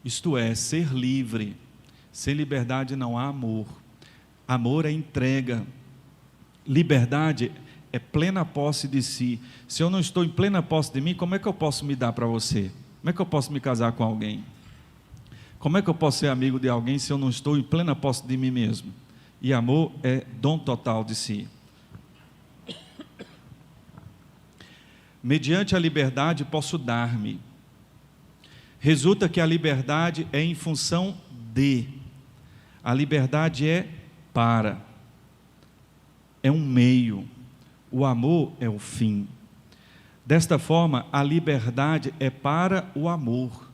isto é, ser livre. Sem liberdade não há amor. Amor é entrega. Liberdade é plena posse de si. Se eu não estou em plena posse de mim, como é que eu posso me dar para você? Como é que eu posso me casar com alguém? Como é que eu posso ser amigo de alguém se eu não estou em plena posse de mim mesmo? E amor é dom total de si. Mediante a liberdade posso dar-me. Resulta que a liberdade é em função de. A liberdade é para. É um meio. O amor é o fim. Desta forma, a liberdade é para o amor.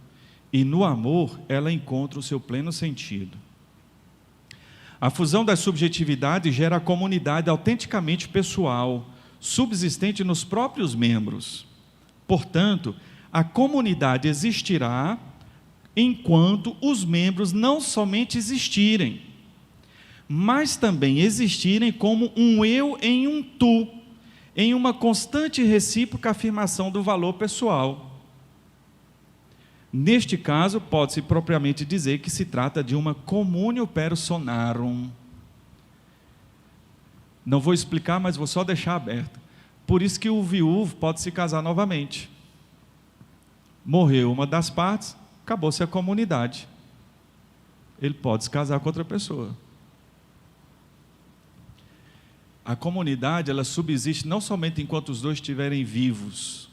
E no amor, ela encontra o seu pleno sentido. A fusão das subjetividades gera a comunidade autenticamente pessoal, subsistente nos próprios membros. Portanto, a comunidade existirá enquanto os membros não somente existirem, mas também existirem como um eu em um tu, em uma constante e recíproca afirmação do valor pessoal. Neste caso, pode-se propriamente dizer que se trata de uma communio personarum. Não vou explicar, mas vou só deixar aberto. Por isso que o viúvo pode se casar novamente. Morreu uma das partes, acabou-se a comunidade. Ele pode se casar com outra pessoa. A comunidade, ela subsiste não somente enquanto os dois estiverem vivos,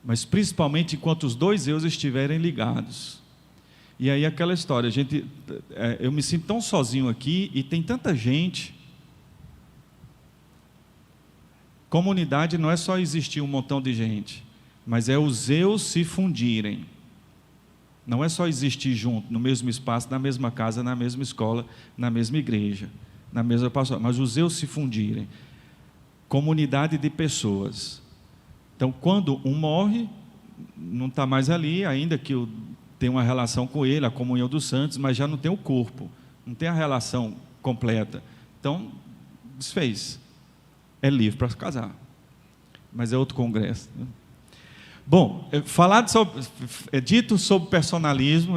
mas principalmente enquanto os dois eus estiverem ligados. E aí aquela história, eu me sinto tão sozinho aqui e tem tanta gente. Comunidade não é só existir um montão de gente, mas é os eus se fundirem. Não é só existir junto, no mesmo espaço, na mesma casa, na mesma escola, na mesma igreja, na mesma pastoral, mas os eus se fundirem. Comunidade de pessoas. Então, quando um morre, não está mais ali, ainda que tem uma relação com ele, a comunhão dos santos, mas já não tem o corpo, não tem a relação completa. Então, desfez. É livre para se casar. Mas é outro congresso. Né? Bom, dito sobre personalismo,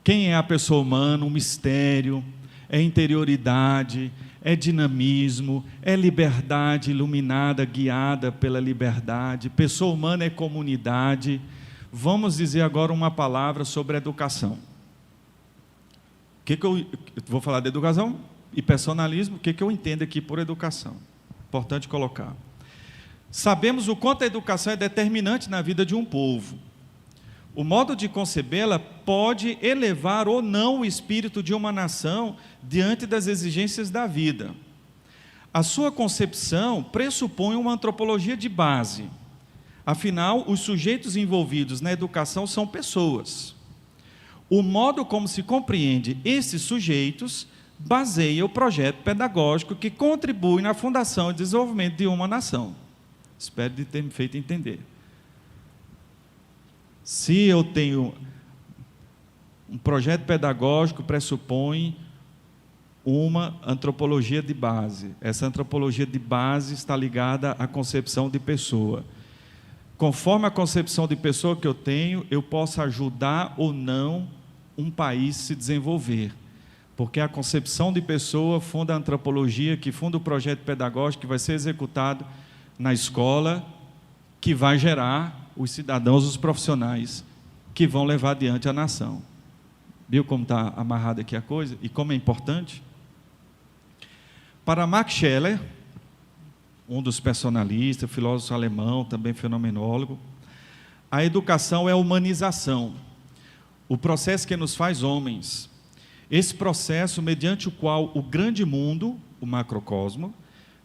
quem é a pessoa humana, o mistério, é interioridade, é dinamismo, é liberdade iluminada, guiada pela liberdade. Pessoa humana é comunidade. Vamos dizer agora uma palavra sobre educação. Eu vou falar de educação e personalismo, o que eu entendo aqui por educação? Importante colocar. Sabemos o quanto a educação é determinante na vida de um povo. O modo de concebê-la pode elevar ou não o espírito de uma nação diante das exigências da vida. A sua concepção pressupõe uma antropologia de base. Afinal, os sujeitos envolvidos na educação são pessoas. O modo como se compreende esses sujeitos baseia o projeto pedagógico que contribui na fundação e desenvolvimento de uma nação. Espero ter me feito entender. Se eu tenho um projeto pedagógico, pressupõe uma antropologia de base. Essa antropologia de base está ligada à concepção de pessoa. Conforme a concepção de pessoa que eu tenho, eu posso ajudar ou não um país a se desenvolver. Porque a concepção de pessoa funda a antropologia, que funda o projeto pedagógico que vai ser executado na escola que vai gerar os cidadãos, os profissionais que vão levar adiante a nação. Viu como está amarrada aqui a coisa? E como é importante? Para Max Scheler, um dos personalistas, filósofo alemão, também fenomenólogo, a educação é a humanização, o processo que nos faz homens. Esse processo mediante o qual o grande mundo, o macrocosmo,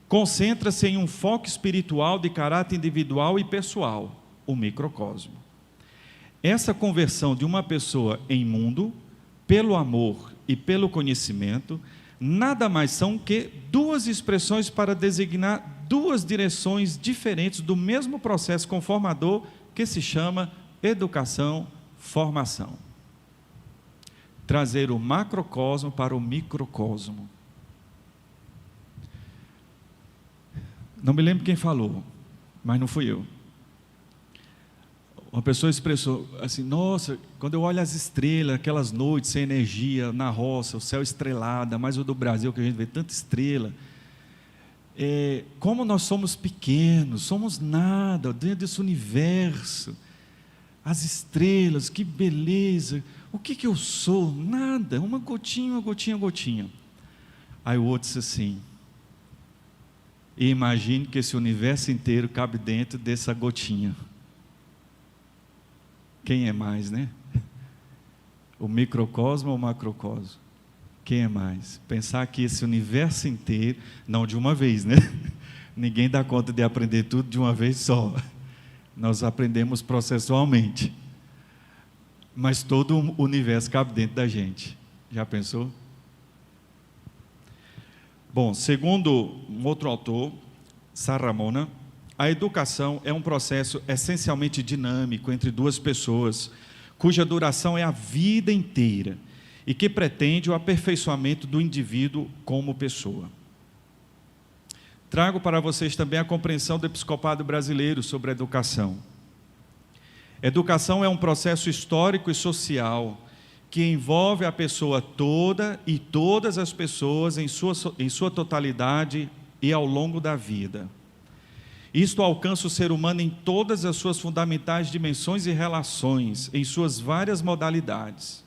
concentra-se em um foco espiritual de caráter individual e pessoal, o microcosmo. Essa conversão de uma pessoa em mundo, pelo amor e pelo conhecimento, nada mais são que duas expressões para designar duas direções diferentes do mesmo processo conformador que se chama educação-formação. Trazer o macrocosmo para o microcosmo. Não me lembro quem falou, mas não fui eu. Uma pessoa expressou assim: nossa, quando eu olho as estrelas, aquelas noites sem energia na roça, o céu estrelado, mais o do Brasil que a gente vê tanta estrela, como nós somos pequenos, somos nada dentro desse universo, as estrelas, que beleza, o que eu sou? Nada, uma gotinha, uma gotinha, uma gotinha. Aí o outro disse assim: e imagine que esse universo inteiro cabe dentro dessa gotinha. Quem é mais, né? O microcosmo ou o macrocosmo? Quem é mais? Pensar que esse universo inteiro, não de uma vez, né? Ninguém dá conta de aprender tudo de uma vez só. Nós aprendemos processualmente. Mas todo o universo cabe dentro da gente. Já pensou? Bom, segundo um outro autor, Sarramona, a educação é um processo essencialmente dinâmico entre duas pessoas, cuja duração é a vida inteira e que pretende o aperfeiçoamento do indivíduo como pessoa. Trago para vocês também a compreensão do episcopado brasileiro sobre a educação. Educação é um processo histórico e social que envolve a pessoa toda e todas as pessoas em sua totalidade e ao longo da vida. Isto alcança o ser humano em todas as suas fundamentais dimensões e relações, em suas várias modalidades.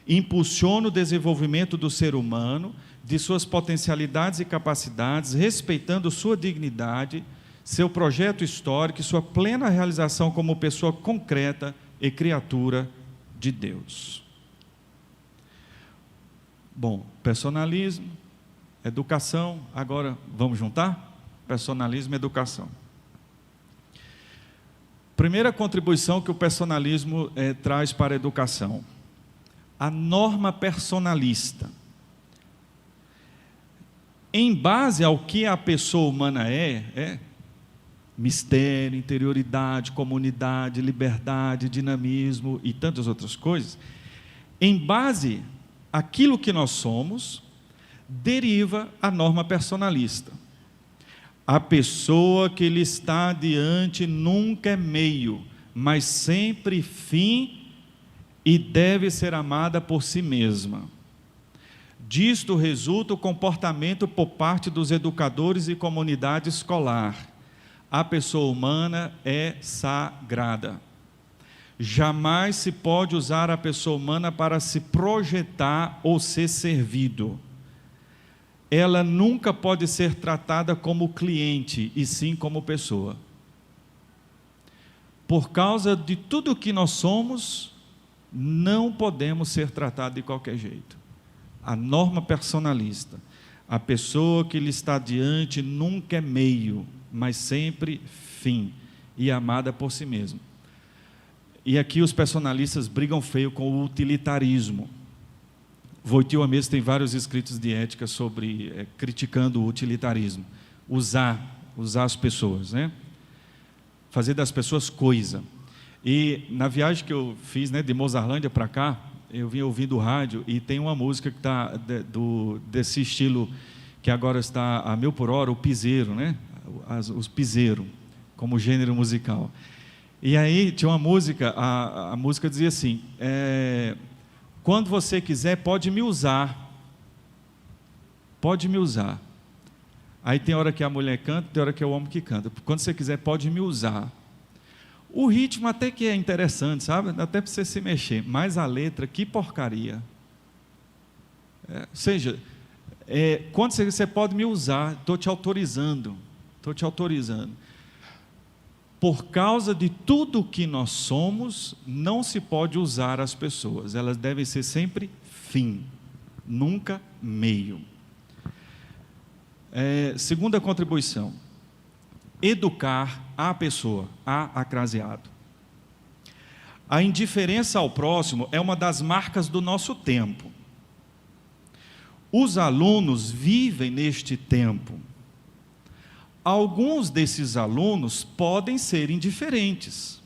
Impulsiona o desenvolvimento do ser humano, de suas potencialidades e capacidades, respeitando sua dignidade, seu projeto histórico e sua plena realização como pessoa concreta e criatura de Deus. Bom, personalismo, educação, agora vamos juntar? Personalismo e educação. Primeira contribuição que o personalismo traz para a educação: a norma personalista. Em base ao que a pessoa humana é mistério, interioridade, comunidade, liberdade, dinamismo e tantas outras coisas, em base àquilo que nós somos, deriva a norma personalista. A pessoa que lhe está diante nunca é meio, mas sempre fim, e deve ser amada por si mesma. Disto resulta o comportamento por parte dos educadores e comunidade escolar. A pessoa humana é sagrada. Jamais se pode usar a pessoa humana para se projetar ou ser servido. Ela nunca pode ser tratada como cliente, e sim como pessoa. Por causa de tudo que nós somos, não podemos ser tratados de qualquer jeito. A norma personalista: a pessoa que lhe está diante nunca é meio, mas sempre fim, e amada por si mesmo. E aqui os personalistas brigam feio com o utilitarismo. Wojtyła mesmo tem vários escritos de ética sobre, criticando o utilitarismo. Usar as pessoas, né? Fazer das pessoas coisa. E na viagem que eu fiz, né, de Mozarlândia para cá, eu vim ouvindo o rádio e tem uma música que está desse estilo que agora está a 1000 por hora, o piseiro, né? Os piseiro, como gênero musical. E aí tinha uma música, a música dizia assim: quando você quiser, pode me usar. Pode me usar. Aí tem hora que a mulher canta, tem hora que é o homem que canta. Quando você quiser, pode me usar. O ritmo até que é interessante, sabe? Até para você se mexer. Mas a letra, que porcaria. Ou seja, quando você pode me usar, estou te autorizando. Estou te autorizando. Por causa de tudo que nós somos, não se pode usar as pessoas. Elas devem ser sempre fim, nunca meio. Segunda contribuição. Educar a pessoa, a acraseado. A indiferença ao próximo é uma das marcas do nosso tempo. Os alunos vivem neste tempo. Alguns desses alunos podem ser indiferentes.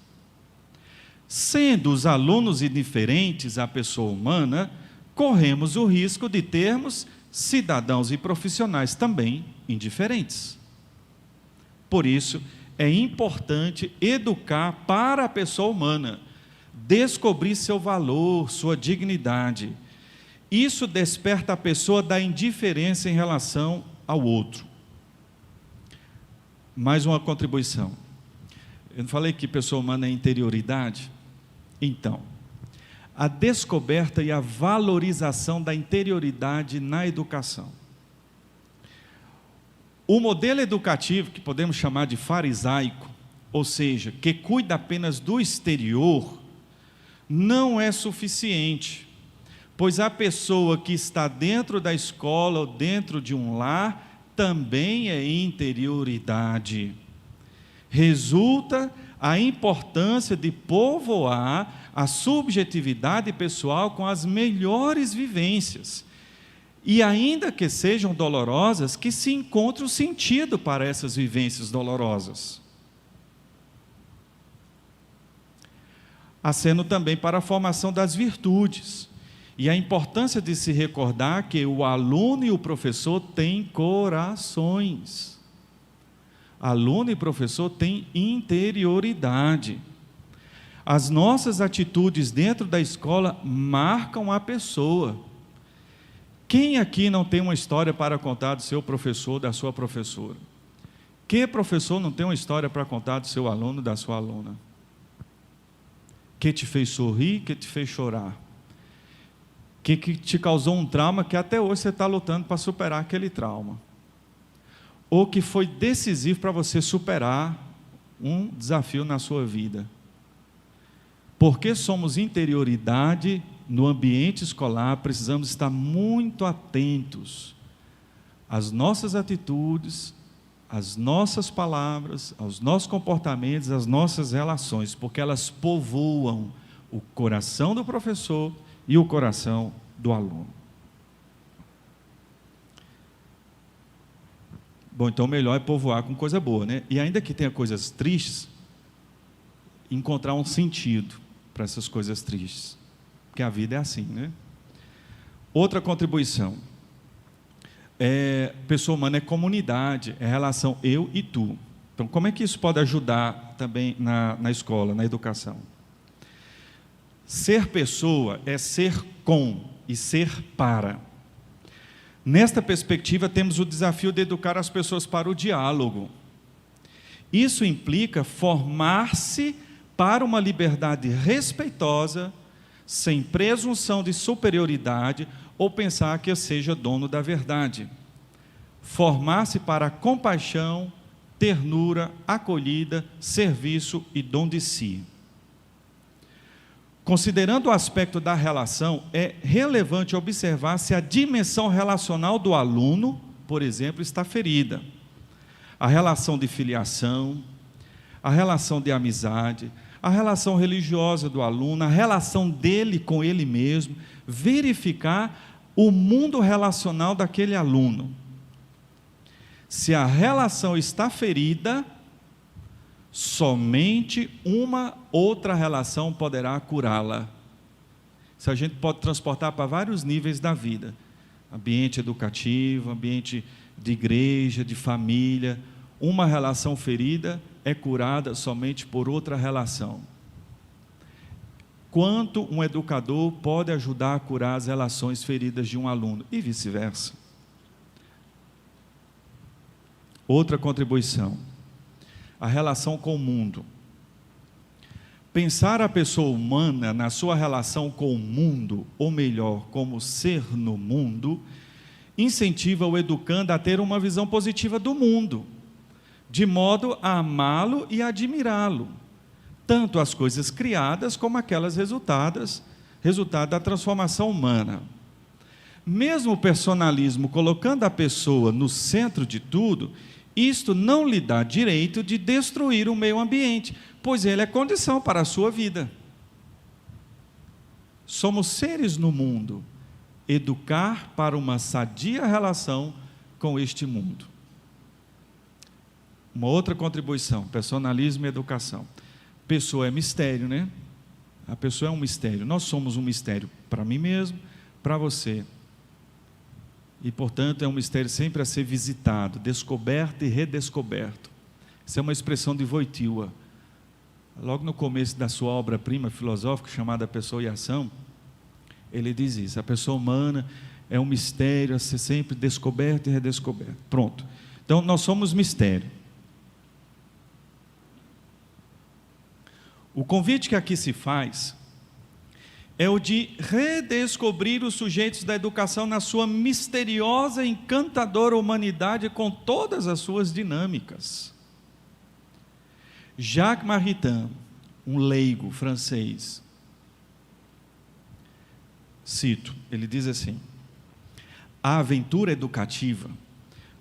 Sendo os alunos indiferentes à pessoa humana, corremos o risco de termos cidadãos e profissionais também indiferentes. Por isso, é importante educar para a pessoa humana, descobrir seu valor, sua dignidade. Isso desperta a pessoa da indiferença em relação ao outro. Mais uma contribuição. Eu não falei que pessoa humana é interioridade? Então, a descoberta e a valorização da interioridade na educação. O modelo educativo, que podemos chamar de farisaico, ou seja, que cuida apenas do exterior, não é suficiente, pois a pessoa que está dentro da escola ou dentro de um lar também é interioridade. Resulta a importância de povoar a subjetividade pessoal com as melhores vivências. E ainda que sejam dolorosas, que se encontre um sentido para essas vivências dolorosas. Aceno também para a formação das virtudes. E a importância de se recordar que o aluno e o professor têm corações. Aluno e professor têm interioridade. As nossas atitudes dentro da escola marcam a pessoa. Quem aqui não tem uma história para contar do seu professor, da sua professora? Que professor não tem uma história para contar do seu aluno, da sua aluna? Que te fez sorrir, que te fez chorar? Que te causou um trauma que até hoje você está lutando para superar aquele trauma? Ou que foi decisivo para você superar um desafio na sua vida? Porque somos interioridade no ambiente escolar, precisamos estar muito atentos às nossas atitudes, às nossas palavras, aos nossos comportamentos, às nossas relações, porque elas povoam o coração do professor e o coração do aluno. Bom, então o melhor é povoar com coisa boa, né? E ainda que tenha coisas tristes, encontrar um sentido para essas coisas tristes. Porque a vida é assim, né? Outra contribuição. Pessoa humana é comunidade, é relação eu e tu. Então, como é que isso pode ajudar também na escola, na educação? Ser pessoa é ser com e ser para. Nesta perspectiva, temos o desafio de educar as pessoas para o diálogo. Isso implica formar-se para uma liberdade respeitosa, sem presunção de superioridade ou pensar que eu seja dono da verdade. Formar-se para a compaixão, ternura, acolhida, serviço e dom de si. Considerando o aspecto da relação, é relevante observar se a dimensão relacional do aluno, por exemplo, está ferida. A relação de filiação, a relação de amizade, a relação religiosa do aluno, a relação dele com ele mesmo, verificar o mundo relacional daquele aluno. Se a relação está ferida, somente uma outra relação poderá curá-la. Isso a gente pode transportar para vários níveis da vida. Ambiente educativo, ambiente de igreja, de família. Uma relação ferida é curada somente por outra relação. Quanto um educador pode ajudar a curar as relações feridas de um aluno e vice-versa. Outra contribuição, a relação com o mundo. Pensar a pessoa humana na sua relação com o mundo, ou melhor, como ser no mundo, incentiva o educando a ter uma visão positiva do mundo, de modo a amá-lo e admirá-lo, tanto as coisas criadas como aquelas resultado da transformação humana. Mesmo o personalismo colocando a pessoa no centro de tudo, isto não lhe dá direito de destruir o meio ambiente, pois ele é condição para a sua vida. Somos seres no mundo, educar para uma sadia relação com este mundo. Uma outra contribuição, personalismo e educação. Pessoa é mistério, né? A pessoa é um mistério. Nós somos um mistério para mim mesmo, para você. E, portanto, é um mistério sempre a ser visitado, descoberto e redescoberto. Essa é uma expressão de Wojtyła. Logo no começo da sua obra-prima filosófica, chamada Pessoa e Ação, ele diz isso: a pessoa humana é um mistério a ser sempre descoberto e redescoberto. Pronto. Então, nós somos mistério. O convite que aqui se faz é o de redescobrir os sujeitos da educação na sua misteriosa e encantadora humanidade com todas as suas dinâmicas. Jacques Maritain, um leigo francês, cito, ele diz assim: a aventura educativa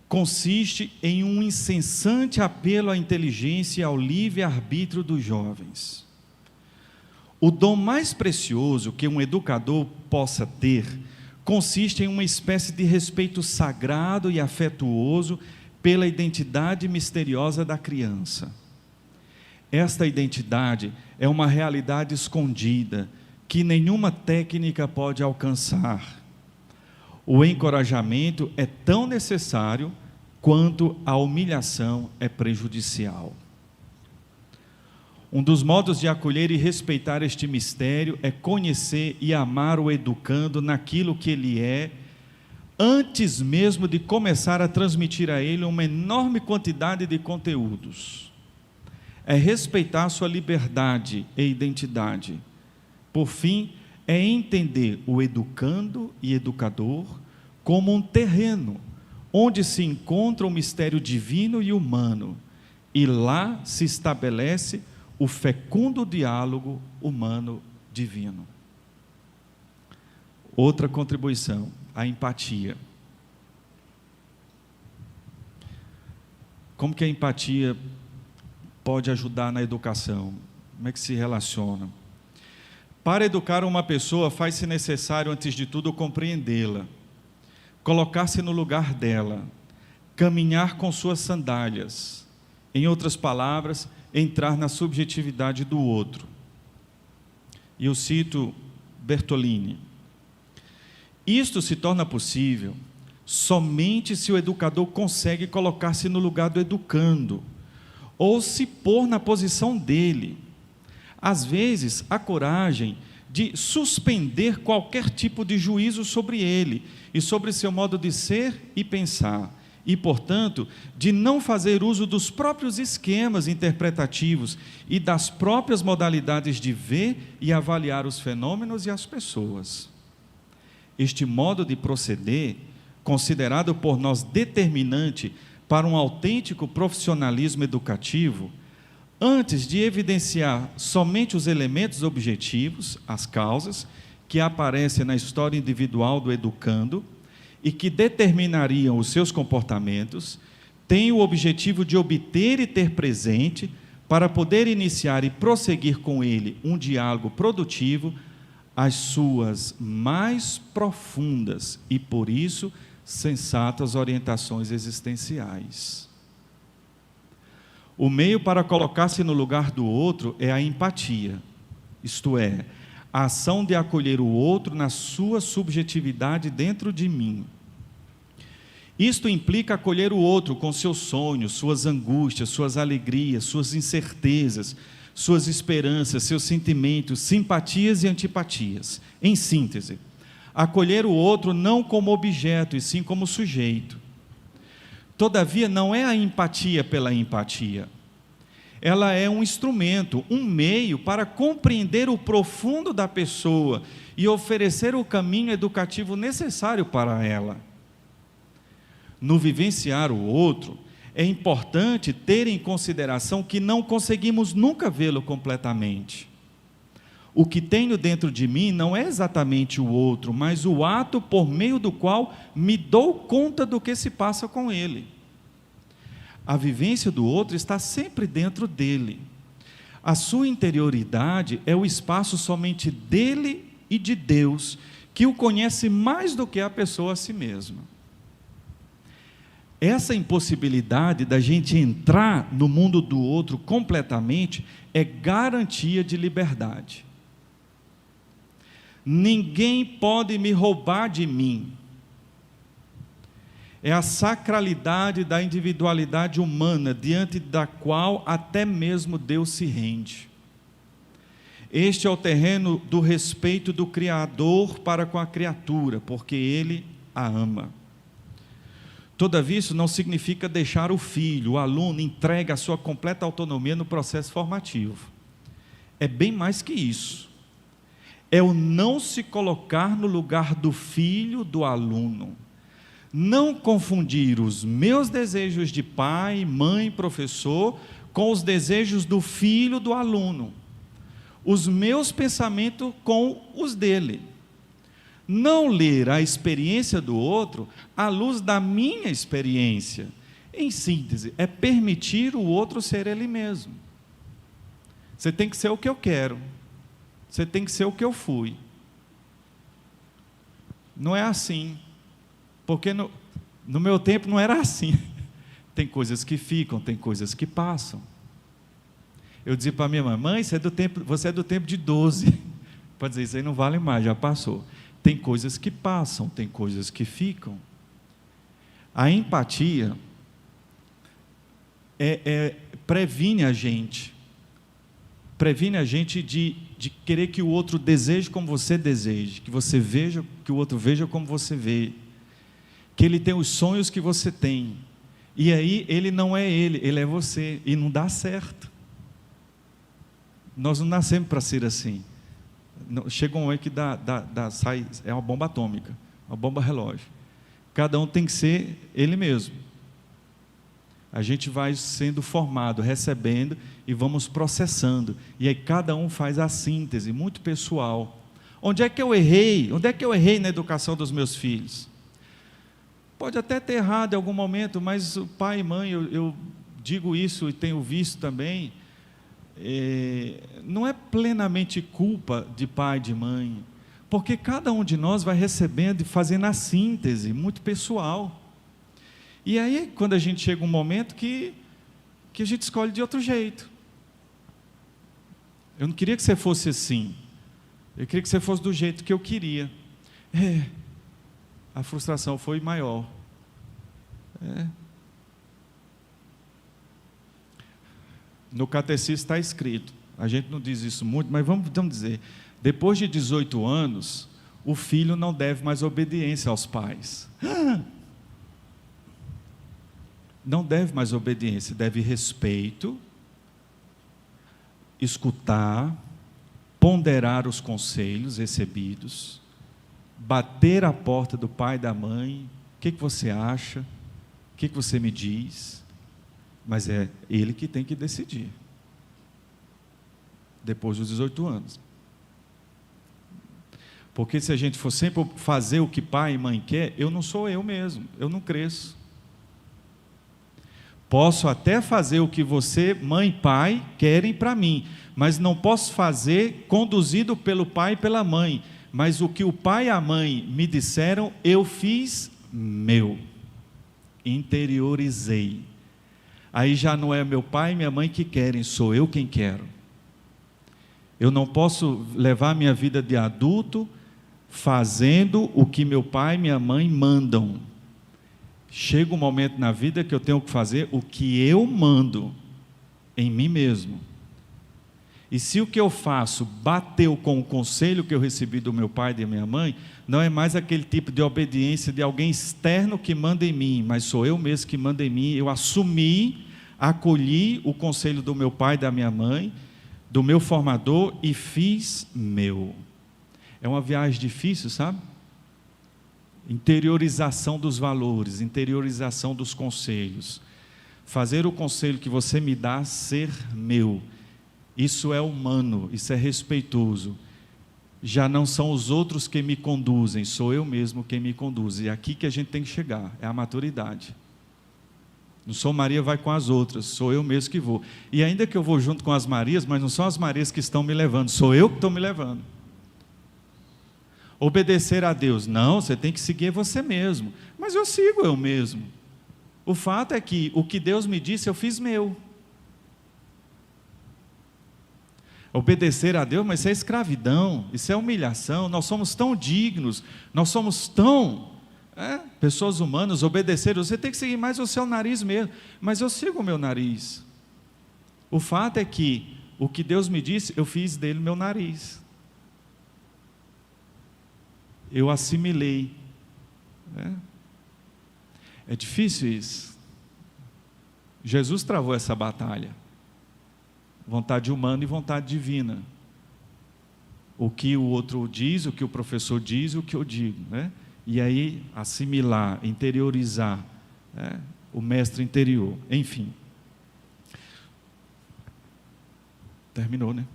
consiste em um incessante apelo à inteligência e ao livre-arbítrio dos jovens. O dom mais precioso que um educador possa ter consiste em uma espécie de respeito sagrado e afetuoso pela identidade misteriosa da criança. Esta identidade é uma realidade escondida que nenhuma técnica pode alcançar. O encorajamento é tão necessário quanto a humilhação é prejudicial. Um dos modos de acolher e respeitar este mistério é conhecer e amar o educando naquilo que ele é, antes mesmo de começar a transmitir a ele uma enorme quantidade de conteúdos. É respeitar sua liberdade e identidade. Por fim, é entender o educando e educador como um terreno onde se encontra o mistério divino e humano, e lá se estabelece o fecundo diálogo humano-divino. Outra contribuição, a empatia. Como que a empatia pode ajudar na educação? Como é que se relaciona? Para educar uma pessoa, faz-se necessário, antes de tudo, compreendê-la, colocar-se no lugar dela, caminhar com suas sandálias. Em outras palavras, entrar na subjetividade do outro. E eu cito Bertolini: isto se torna possível somente se o educador consegue colocar-se no lugar do educando, ou se pôr na posição dele. Às vezes, a coragem de suspender qualquer tipo de juízo sobre ele e sobre seu modo de ser e pensar, e, portanto, de não fazer uso dos próprios esquemas interpretativos e das próprias modalidades de ver e avaliar os fenômenos e as pessoas. Este modo de proceder, considerado por nós determinante para um autêntico profissionalismo educativo, antes de evidenciar somente os elementos objetivos, as causas, que aparecem na história individual do educando, e que determinariam os seus comportamentos, tem o objetivo de obter e ter presente, para poder iniciar e prosseguir com ele um diálogo produtivo, as suas mais profundas e, por isso, sensatas orientações existenciais. O meio para colocar-se no lugar do outro é a empatia, isto é, a ação de acolher o outro na sua subjetividade dentro de mim. Isto implica acolher o outro com seus sonhos, suas angústias, suas alegrias, suas incertezas, suas esperanças, seus sentimentos, simpatias e antipatias. Em síntese, acolher o outro não como objeto, e sim como sujeito. Todavia, não é a empatia pela empatia. Ela é um instrumento, um meio para compreender o profundo da pessoa e oferecer o caminho educativo necessário para ela. No vivenciar o outro, é importante ter em consideração que não conseguimos nunca vê-lo completamente. O que tenho dentro de mim não é exatamente o outro, mas o ato por meio do qual me dou conta do que se passa com ele. A vivência do outro está sempre dentro dele. A sua interioridade é o espaço somente dele e de Deus, que o conhece mais do que a pessoa a si mesma. Essa impossibilidade da gente entrar no mundo do outro completamente é garantia de liberdade. Ninguém pode me roubar de mim. É a sacralidade da individualidade humana, diante da qual até mesmo Deus se rende. Este é o terreno do respeito do Criador para com a criatura, porque Ele a ama. Todavia, isso não significa deixar o filho, o aluno, entregue a sua completa autonomia no processo formativo. É bem mais que isso. É o não se colocar no lugar do filho, do aluno. Não confundir os meus desejos de pai, mãe, professor, com os desejos do filho, do aluno. Os meus pensamentos com os dele. Não ler a experiência do outro à luz da minha experiência. Em síntese, é permitir o outro ser ele mesmo. Você tem que ser o que eu quero. Você tem que ser o que eu fui. Não é assim. Porque no meu tempo não era assim. Tem coisas que ficam, tem coisas que passam. Eu dizia para minha mãe, você é do tempo de 12. Para dizer, isso aí não vale mais, já passou. Tem coisas que passam, tem coisas que ficam. A empatia previne a gente. Previne a gente de querer que o outro deseje como você deseja, que você veja, que o outro veja como você vê, que ele tem os sonhos que você tem, e aí ele não é ele é você, e não dá certo. Nós não nascemos para ser assim. Chega um momento que sai, é uma bomba atômica, uma bomba relógio. Cada um tem que ser ele mesmo. A gente vai sendo formado, recebendo e vamos processando. E aí cada um faz a síntese, muito pessoal. Onde é que eu errei? Onde é que eu errei na educação dos meus filhos? Pode até ter errado em algum momento, mas o pai e mãe, eu digo isso e tenho visto também, não é plenamente culpa de pai e de mãe, porque cada um de nós vai recebendo e fazendo a síntese, muito pessoal. E aí, quando a gente chega um momento que a gente escolhe de outro jeito. Eu não queria que você fosse assim. Eu queria que você fosse do jeito que eu queria. A frustração foi maior. No catecismo está escrito, a gente não diz isso muito, mas vamos dizer, depois de 18 anos, o filho não deve mais obediência aos pais. Não deve mais obediência, deve respeito, escutar, ponderar os conselhos recebidos, bater a porta do pai e da mãe, o que você acha, o que você me diz, mas é ele que tem que decidir, depois dos 18 anos. Porque se a gente for sempre fazer o que pai e mãe quer, eu não sou eu mesmo, eu não cresço. Posso até fazer o que você, mãe e pai, querem para mim, mas não posso fazer conduzido pelo pai e pela mãe, mas o que o pai e a mãe me disseram, eu fiz meu, interiorizei. Aí já não é meu pai e minha mãe que querem, sou eu quem quero. Eu não posso levar minha vida de adulto fazendo o que meu pai e minha mãe mandam. Chega um momento na vida que eu tenho que fazer o que eu mando em mim mesmo. E se o que eu faço bateu com o conselho que eu recebi do meu pai e da minha mãe, não é mais aquele tipo de obediência de alguém externo que manda em mim, mas sou eu mesmo que manda em mim. Eu assumi, acolhi o conselho do meu pai e da minha mãe, do meu formador, e fiz meu. É uma viagem difícil, sabe? Interiorização dos valores, interiorização dos conselhos. Fazer o conselho que você me dá ser meu. Isso é humano, isso é respeitoso. Já não são os outros que me conduzem, sou eu mesmo quem me conduz. E é aqui que a gente tem que chegar, é a maturidade. Não sou Maria, vai com as outras, sou eu mesmo que vou. E ainda que eu vou junto com as Marias, mas não são as Marias que estão me levando, sou eu que estou me levando. Obedecer a Deus, não, você tem que seguir você mesmo. Mas eu sigo eu mesmo. O fato é que o que Deus me disse, eu fiz meu. Obedecer a Deus, mas isso é escravidão, isso é humilhação. Nós somos tão dignos, nós somos tão pessoas humanas. Obedecer, você tem que seguir mais o seu nariz mesmo, mas eu sigo o meu nariz. O fato é que o que Deus me disse, eu fiz dele meu nariz. Eu assimilei. É difícil isso. Jesus travou essa batalha. Vontade humana e vontade divina. O que o outro diz, o que o professor diz, o que eu digo, né? E aí assimilar, interiorizar, o mestre interior, enfim. Terminou, né?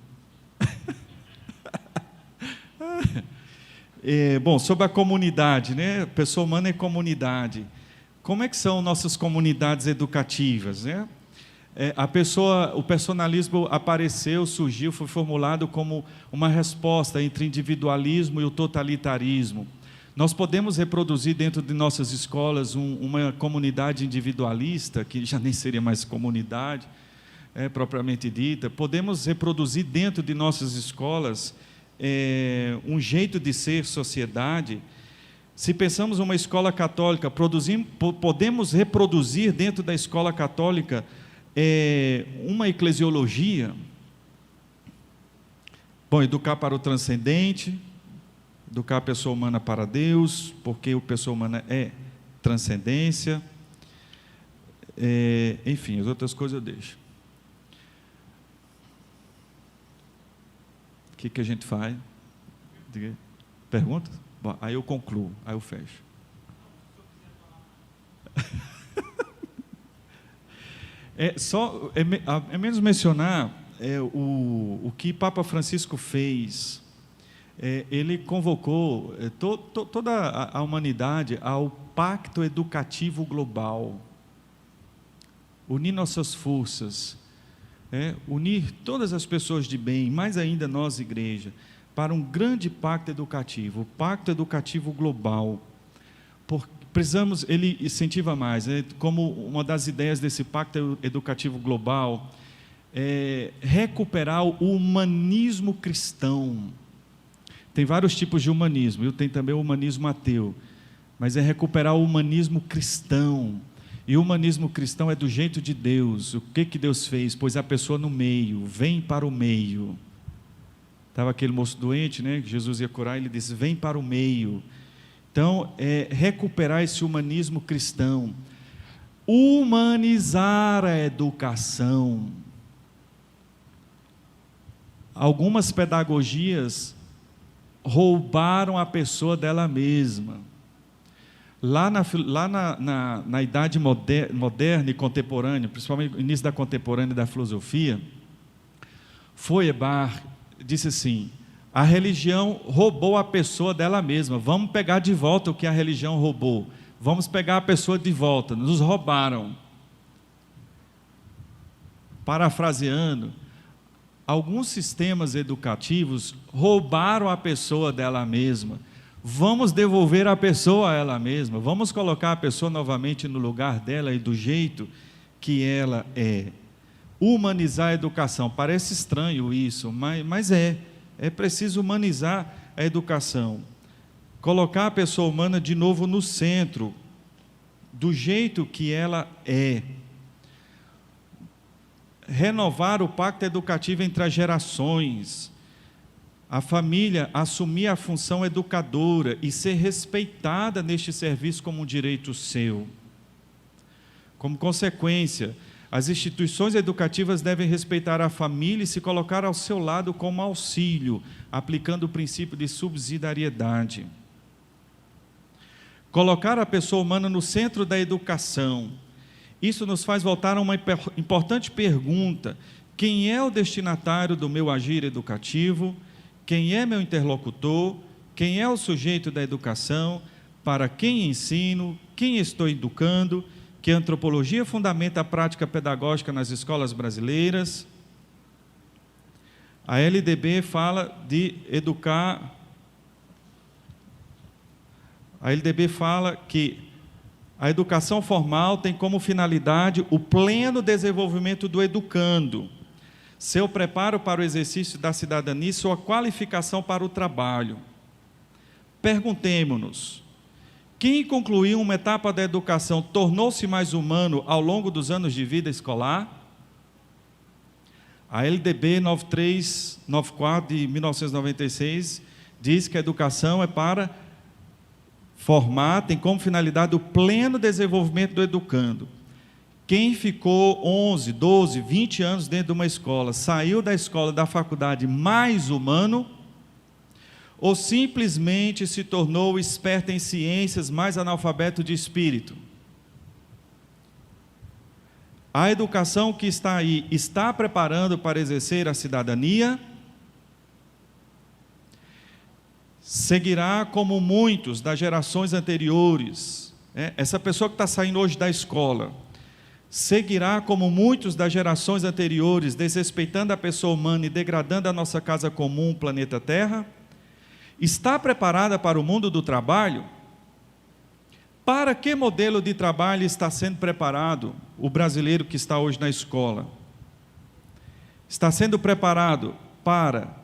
Bom, sobre a comunidade, né? Pessoa humana é comunidade. Como é que são nossas comunidades educativas, né? O personalismo apareceu, surgiu, foi formulado como uma resposta entre individualismo e o totalitarismo. Nós podemos reproduzir dentro de nossas escolas uma comunidade individualista, que já nem seria mais comunidade, propriamente dita. Podemos reproduzir dentro de nossas escolas um jeito de ser sociedade. Se pensamos uma escola católica, podemos reproduzir dentro da escola católica uma eclesiologia. Bom, educar para o transcendente, educar a pessoa humana para Deus, porque a pessoa humana é transcendência. Enfim, as outras coisas eu deixo. O que a gente faz? Pergunta? Bom, aí eu concluo, aí eu fecho. É menos mencionar o que Papa Francisco fez. Ele convocou toda a humanidade ao Pacto Educativo Global. Unir nossas forças, unir todas as pessoas de bem, mais ainda nós, igreja, para um grande pacto educativo, o Pacto Educativo Global. Precisamos, ele incentiva mais, como uma das ideias desse Pacto Educativo Global, recuperar o humanismo cristão. Tem vários tipos de humanismo, tem também o humanismo ateu, mas é recuperar o humanismo cristão. E o humanismo cristão é do jeito de Deus. O que Deus fez? Pôs a pessoa no meio, vem para o meio. Estava aquele moço doente, né, que Jesus ia curar, ele disse, vem para o meio. Então, recuperar esse humanismo cristão. Humanizar a educação. Algumas pedagogias roubaram a pessoa dela mesma. Lá na idade moderna e contemporânea, principalmente no início da contemporânea e da filosofia, Feuerbach disse assim, a religião roubou a pessoa dela mesma, vamos pegar de volta o que a religião roubou, vamos pegar a pessoa de volta, nos roubaram. Parafraseando, alguns sistemas educativos roubaram a pessoa dela mesma, vamos devolver a pessoa a ela mesma, vamos colocar a pessoa novamente no lugar dela e do jeito que ela é. Humanizar a educação, parece estranho isso, mas é preciso humanizar a educação, colocar a pessoa humana de novo no centro, do jeito que ela é. renovar o pacto educativo entre as gerações, a família assumir a função educadora e ser respeitada neste serviço como um direito seu. Como consequência, as instituições educativas devem respeitar a família e se colocar ao seu lado como auxílio, aplicando o princípio de subsidiariedade. Colocar a pessoa humana no centro da educação. Isso nos faz voltar a uma importante pergunta: quem é o destinatário do meu agir educativo? Quem é meu interlocutor? Quem é o sujeito da educação? Para quem ensino? Quem estou educando? Que a antropologia fundamenta a prática pedagógica nas escolas brasileiras. A LDB fala de educar. A LDB fala que a educação formal tem como finalidade o pleno desenvolvimento do educando, seu preparo para o exercício da cidadania e sua qualificação para o trabalho. Perguntemo-nos: quem concluiu uma etapa da educação tornou-se mais humano ao longo dos anos de vida escolar? A LDB 9394 de 1996 diz que a educação é para formar, tem como finalidade o pleno desenvolvimento do educando. Quem ficou 11, 12, 20 anos dentro de uma escola, saiu da escola, da faculdade mais humano, ou simplesmente se tornou esperto em ciências, mais analfabeto de espírito? A educação que está aí está preparando para exercer a cidadania? Seguirá como muitos das gerações anteriores, essa pessoa que está saindo hoje da escola, seguirá como muitos das gerações anteriores, desrespeitando a pessoa humana e degradando a nossa casa comum, o planeta Terra? Está preparada para o mundo do trabalho? Para que modelo de trabalho está sendo preparado o brasileiro que está hoje na escola? Está sendo preparado para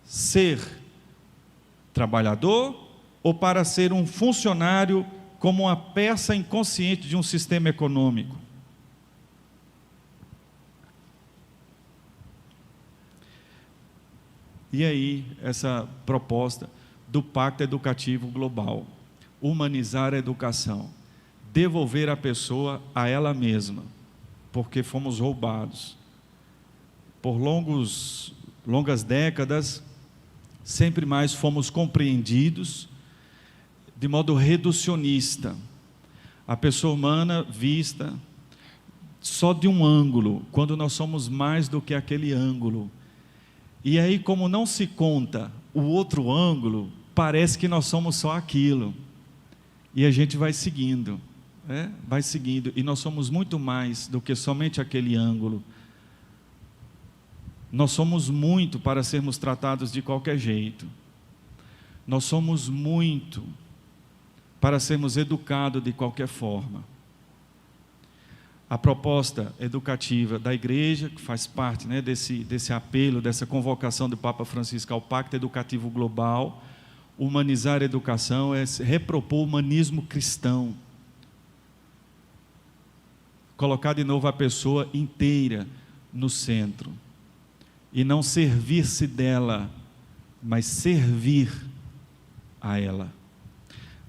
ser trabalhador ou para ser um funcionário como uma peça inconsciente de um sistema econômico? E aí, essa proposta do Pacto Educativo Global: humanizar a educação, devolver a pessoa a ela mesma, porque fomos roubados. Por longas décadas, sempre mais fomos compreendidos de modo reducionista. A pessoa humana vista só de um ângulo, quando nós somos mais do que aquele ângulo. E aí, como não se conta o outro ângulo, parece que nós somos só aquilo. E a gente vai seguindo, vai seguindo. E nós somos muito mais do que somente aquele ângulo. Nós somos muito para sermos tratados de qualquer jeito. Nós somos muito para sermos educados de qualquer forma. A proposta educativa da igreja, que faz parte desse apelo, dessa convocação do Papa Francisco ao Pacto Educativo Global, humanizar a educação, é repropor o humanismo cristão. Colocar de novo a pessoa inteira no centro. E não servir-se dela, mas servir a ela.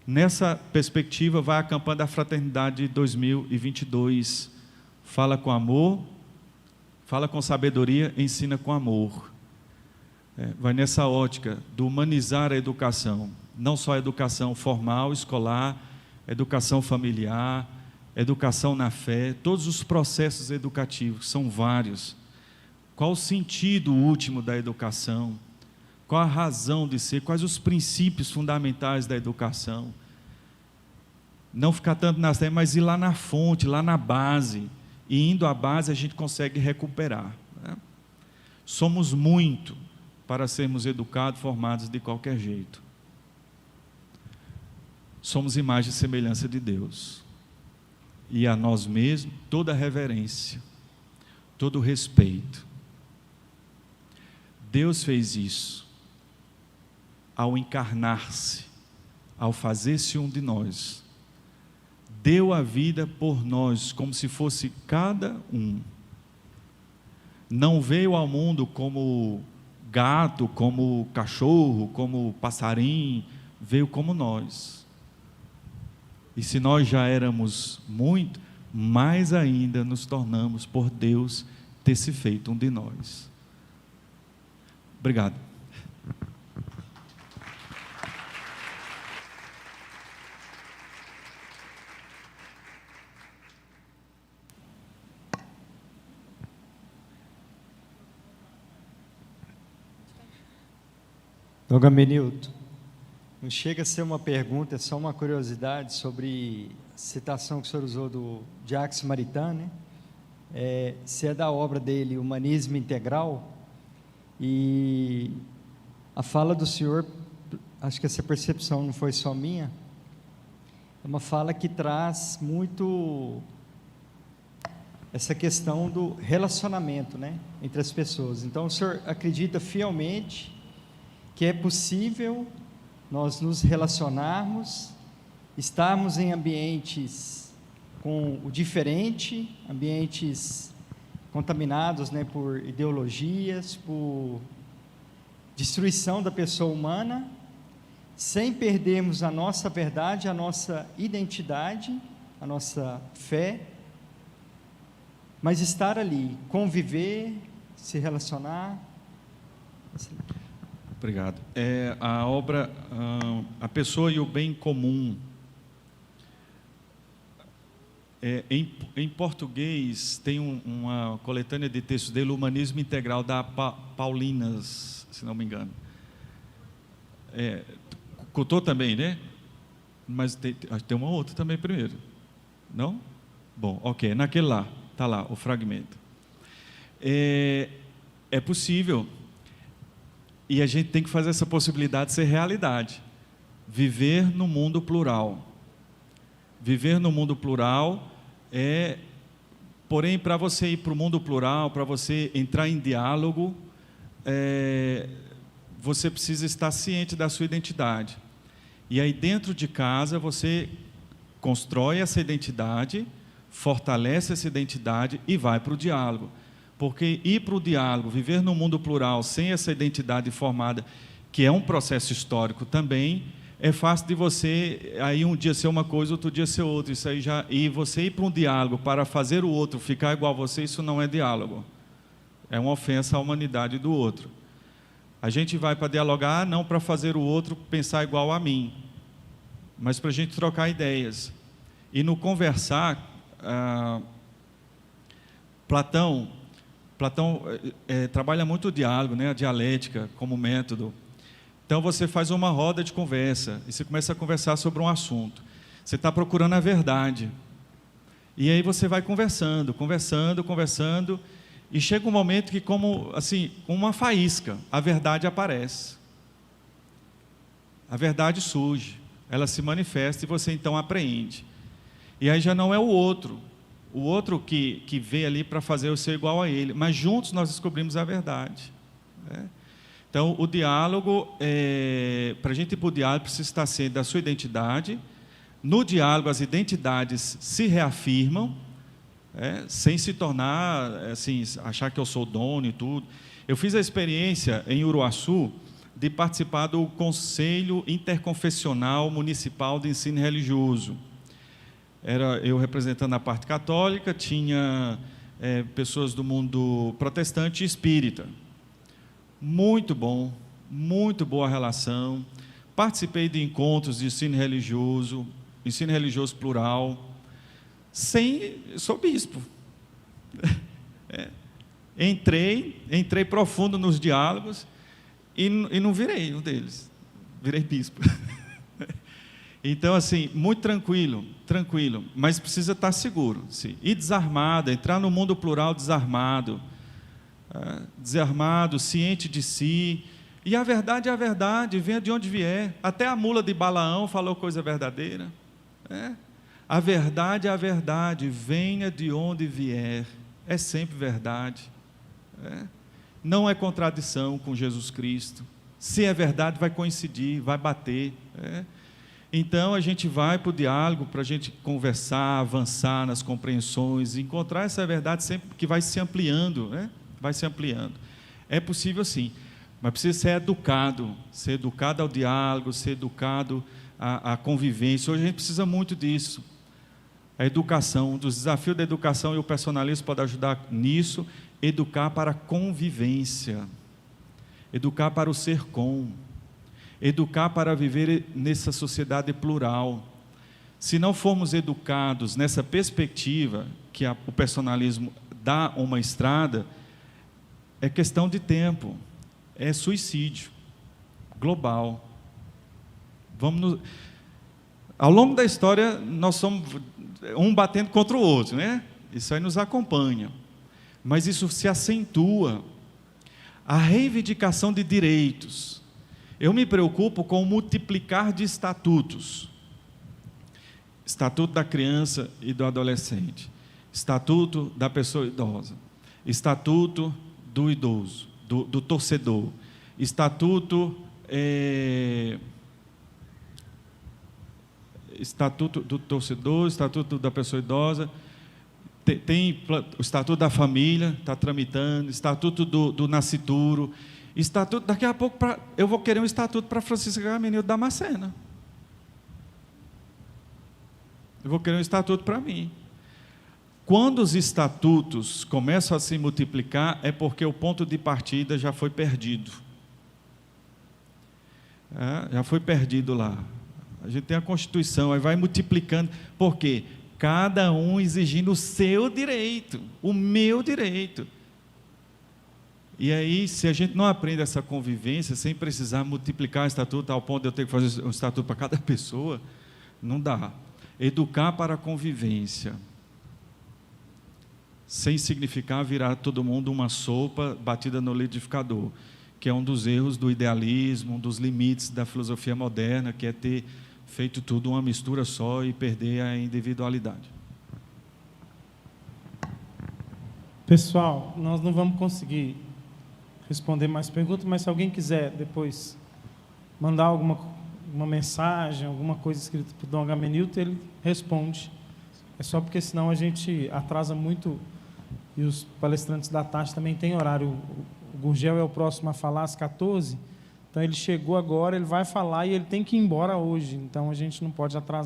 Nessa perspectiva vai a campanha da Fraternidade de 2022. Fala com amor, fala com sabedoria, ensina com amor. Vai nessa ótica do humanizar a educação. Não só a educação formal, escolar, educação familiar, educação na fé, todos os processos educativos, são vários. Qual o sentido último da educação? Qual a razão de ser? Quais os princípios fundamentais da educação? Não ficar tanto nas ideias, mas ir lá na fonte, lá na base. E indo à base a gente consegue recuperar. Somos muito para sermos educados, formados de qualquer jeito. Somos imagem e semelhança de Deus. E a nós mesmos toda a reverência, todo o respeito. Deus fez isso ao encarnar-se, ao fazer-se um de nós. Deu a vida por nós, como se fosse cada um. não veio ao mundo como gato, como cachorro, como passarinho, veio como nós. E se nós já éramos muito, mais ainda nos tornamos por Deus ter se feito um de nós. Obrigado. Dom Gabenilton, não chega a ser uma pergunta, é só uma curiosidade sobre a citação que o senhor usou de Jacques Maritain, né? Se é da obra dele, Humanismo Integral, e a fala do senhor, acho que essa percepção não foi só minha, é uma fala que traz muito essa questão do relacionamento, né, entre as pessoas. Então, o senhor acredita fielmente que é possível nós nos relacionarmos, estarmos em ambientes com o diferente, ambientes contaminados, né, por ideologias, por destruição da pessoa humana, sem perdermos a nossa verdade, a nossa identidade, a nossa fé, mas estar ali, conviver, se relacionar. Obrigado. A obra, A Pessoa e o Bem Comum. Em português, tem uma coletânea de textos dele, Humanismo Integral, da Paulinas, se não me engano. Coutou também, né? Mas tem uma outra também primeiro. Não? Bom, ok, naquele lá, está lá, o fragmento. É possível. E a gente tem que fazer essa possibilidade ser realidade. Viver no mundo plural. Viver no mundo plural porém, para você ir para o mundo plural, para você entrar em diálogo, você precisa estar ciente da sua identidade. E aí dentro de casa você constrói essa identidade, fortalece essa identidade e vai para o diálogo. Porque ir para o diálogo, viver no mundo plural, sem essa identidade formada, que é um processo histórico também, é fácil de você, aí um dia ser uma coisa, outro dia ser outra, isso aí e você ir para um diálogo para fazer o outro ficar igual a você, isso não é diálogo, é uma ofensa à humanidade do outro. A gente vai para dialogar, não para fazer o outro pensar igual a mim, mas para a gente trocar ideias. E no conversar, Platão trabalha muito o diálogo, né, a dialética como método. Então você faz uma roda de conversa e você começa a conversar sobre um assunto. Você está procurando a verdade. E aí você vai conversando, e chega um momento que, como uma faísca, a verdade aparece. A verdade surge, ela se manifesta e você então apreende. E aí já não é o outro que veio ali para fazer eu ser igual a ele, mas juntos nós descobrimos a verdade, né? Então, o diálogo, para a gente ir para o diálogo, precisa estar ciente da sua identidade. No diálogo, as identidades se reafirmam, sem se tornar, achar que eu sou dono e tudo. Eu fiz a experiência em Uruaçu de participar do Conselho Interconfessional Municipal de Ensino Religioso. Era eu representando a parte católica, tinha pessoas do mundo protestante e espírita. Muito bom, muito boa relação. Participei de encontros de ensino religioso plural. Sou bispo. Entrei profundo nos diálogos e não virei um deles. Virei bispo. Então, muito tranquilo, mas precisa estar seguro. Sim. E desarmado, entrar no mundo plural desarmado, ciente de si. E a verdade é a verdade, venha de onde vier. Até a mula de Balaão falou coisa verdadeira. A verdade é a verdade, venha de onde vier. É sempre verdade. Não é contradição com Jesus Cristo. Se é verdade, vai coincidir, vai bater. Então a gente vai para o diálogo, para a gente conversar, avançar nas compreensões, encontrar essa verdade sempre que vai se ampliando, vai se ampliando. É possível sim, mas precisa ser educado ao diálogo, ser educado à convivência. Hoje a gente precisa muito disso. A educação, um dos desafios da educação, e o personalismo pode ajudar nisso, educar para a convivência, educar para o ser com, educar para viver nessa sociedade plural. Se não formos educados nessa perspectiva que o personalismo dá uma estrada, é questão de tempo, é suicídio global. Ao longo da história, nós somos um batendo contra o outro, né? Isso aí nos acompanha. Mas isso se acentua. A reivindicação de direitos. Eu me preocupo com o multiplicar de estatutos. Estatuto da criança e do adolescente. Estatuto da pessoa idosa. Estatuto do idoso, do torcedor. Estatuto do torcedor, estatuto da pessoa idosa, tem o estatuto da família, está tramitando, estatuto do nascituro, estatuto, daqui a pouco eu vou querer um estatuto para Francisca Carmenil da Damascena. Eu vou querer um estatuto para mim. Quando os estatutos começam a se multiplicar, é porque o ponto de partida já foi perdido. Já foi perdido lá. A gente tem a Constituição, aí vai multiplicando. Por quê? Cada um exigindo o seu direito, o meu direito. E aí, se a gente não aprende essa convivência, sem precisar multiplicar o estatuto ao ponto de eu ter que fazer um estatuto para cada pessoa, não dá. Educar para a convivência, sem significar virar todo mundo uma sopa batida no liquidificador, que é um dos erros do idealismo, um dos limites da filosofia moderna, que é ter feito tudo uma mistura só e perder a individualidade. Pessoal, nós não vamos conseguir responder mais perguntas, mas se alguém quiser depois mandar uma mensagem, alguma coisa escrita para o Dom Agamenilton, ele responde. É só porque senão a gente atrasa muito e os palestrantes da tarde também têm horário. O Gurgel é o próximo a falar às 14h, então ele chegou agora, ele vai falar e ele tem que ir embora hoje, então a gente não pode atrasar.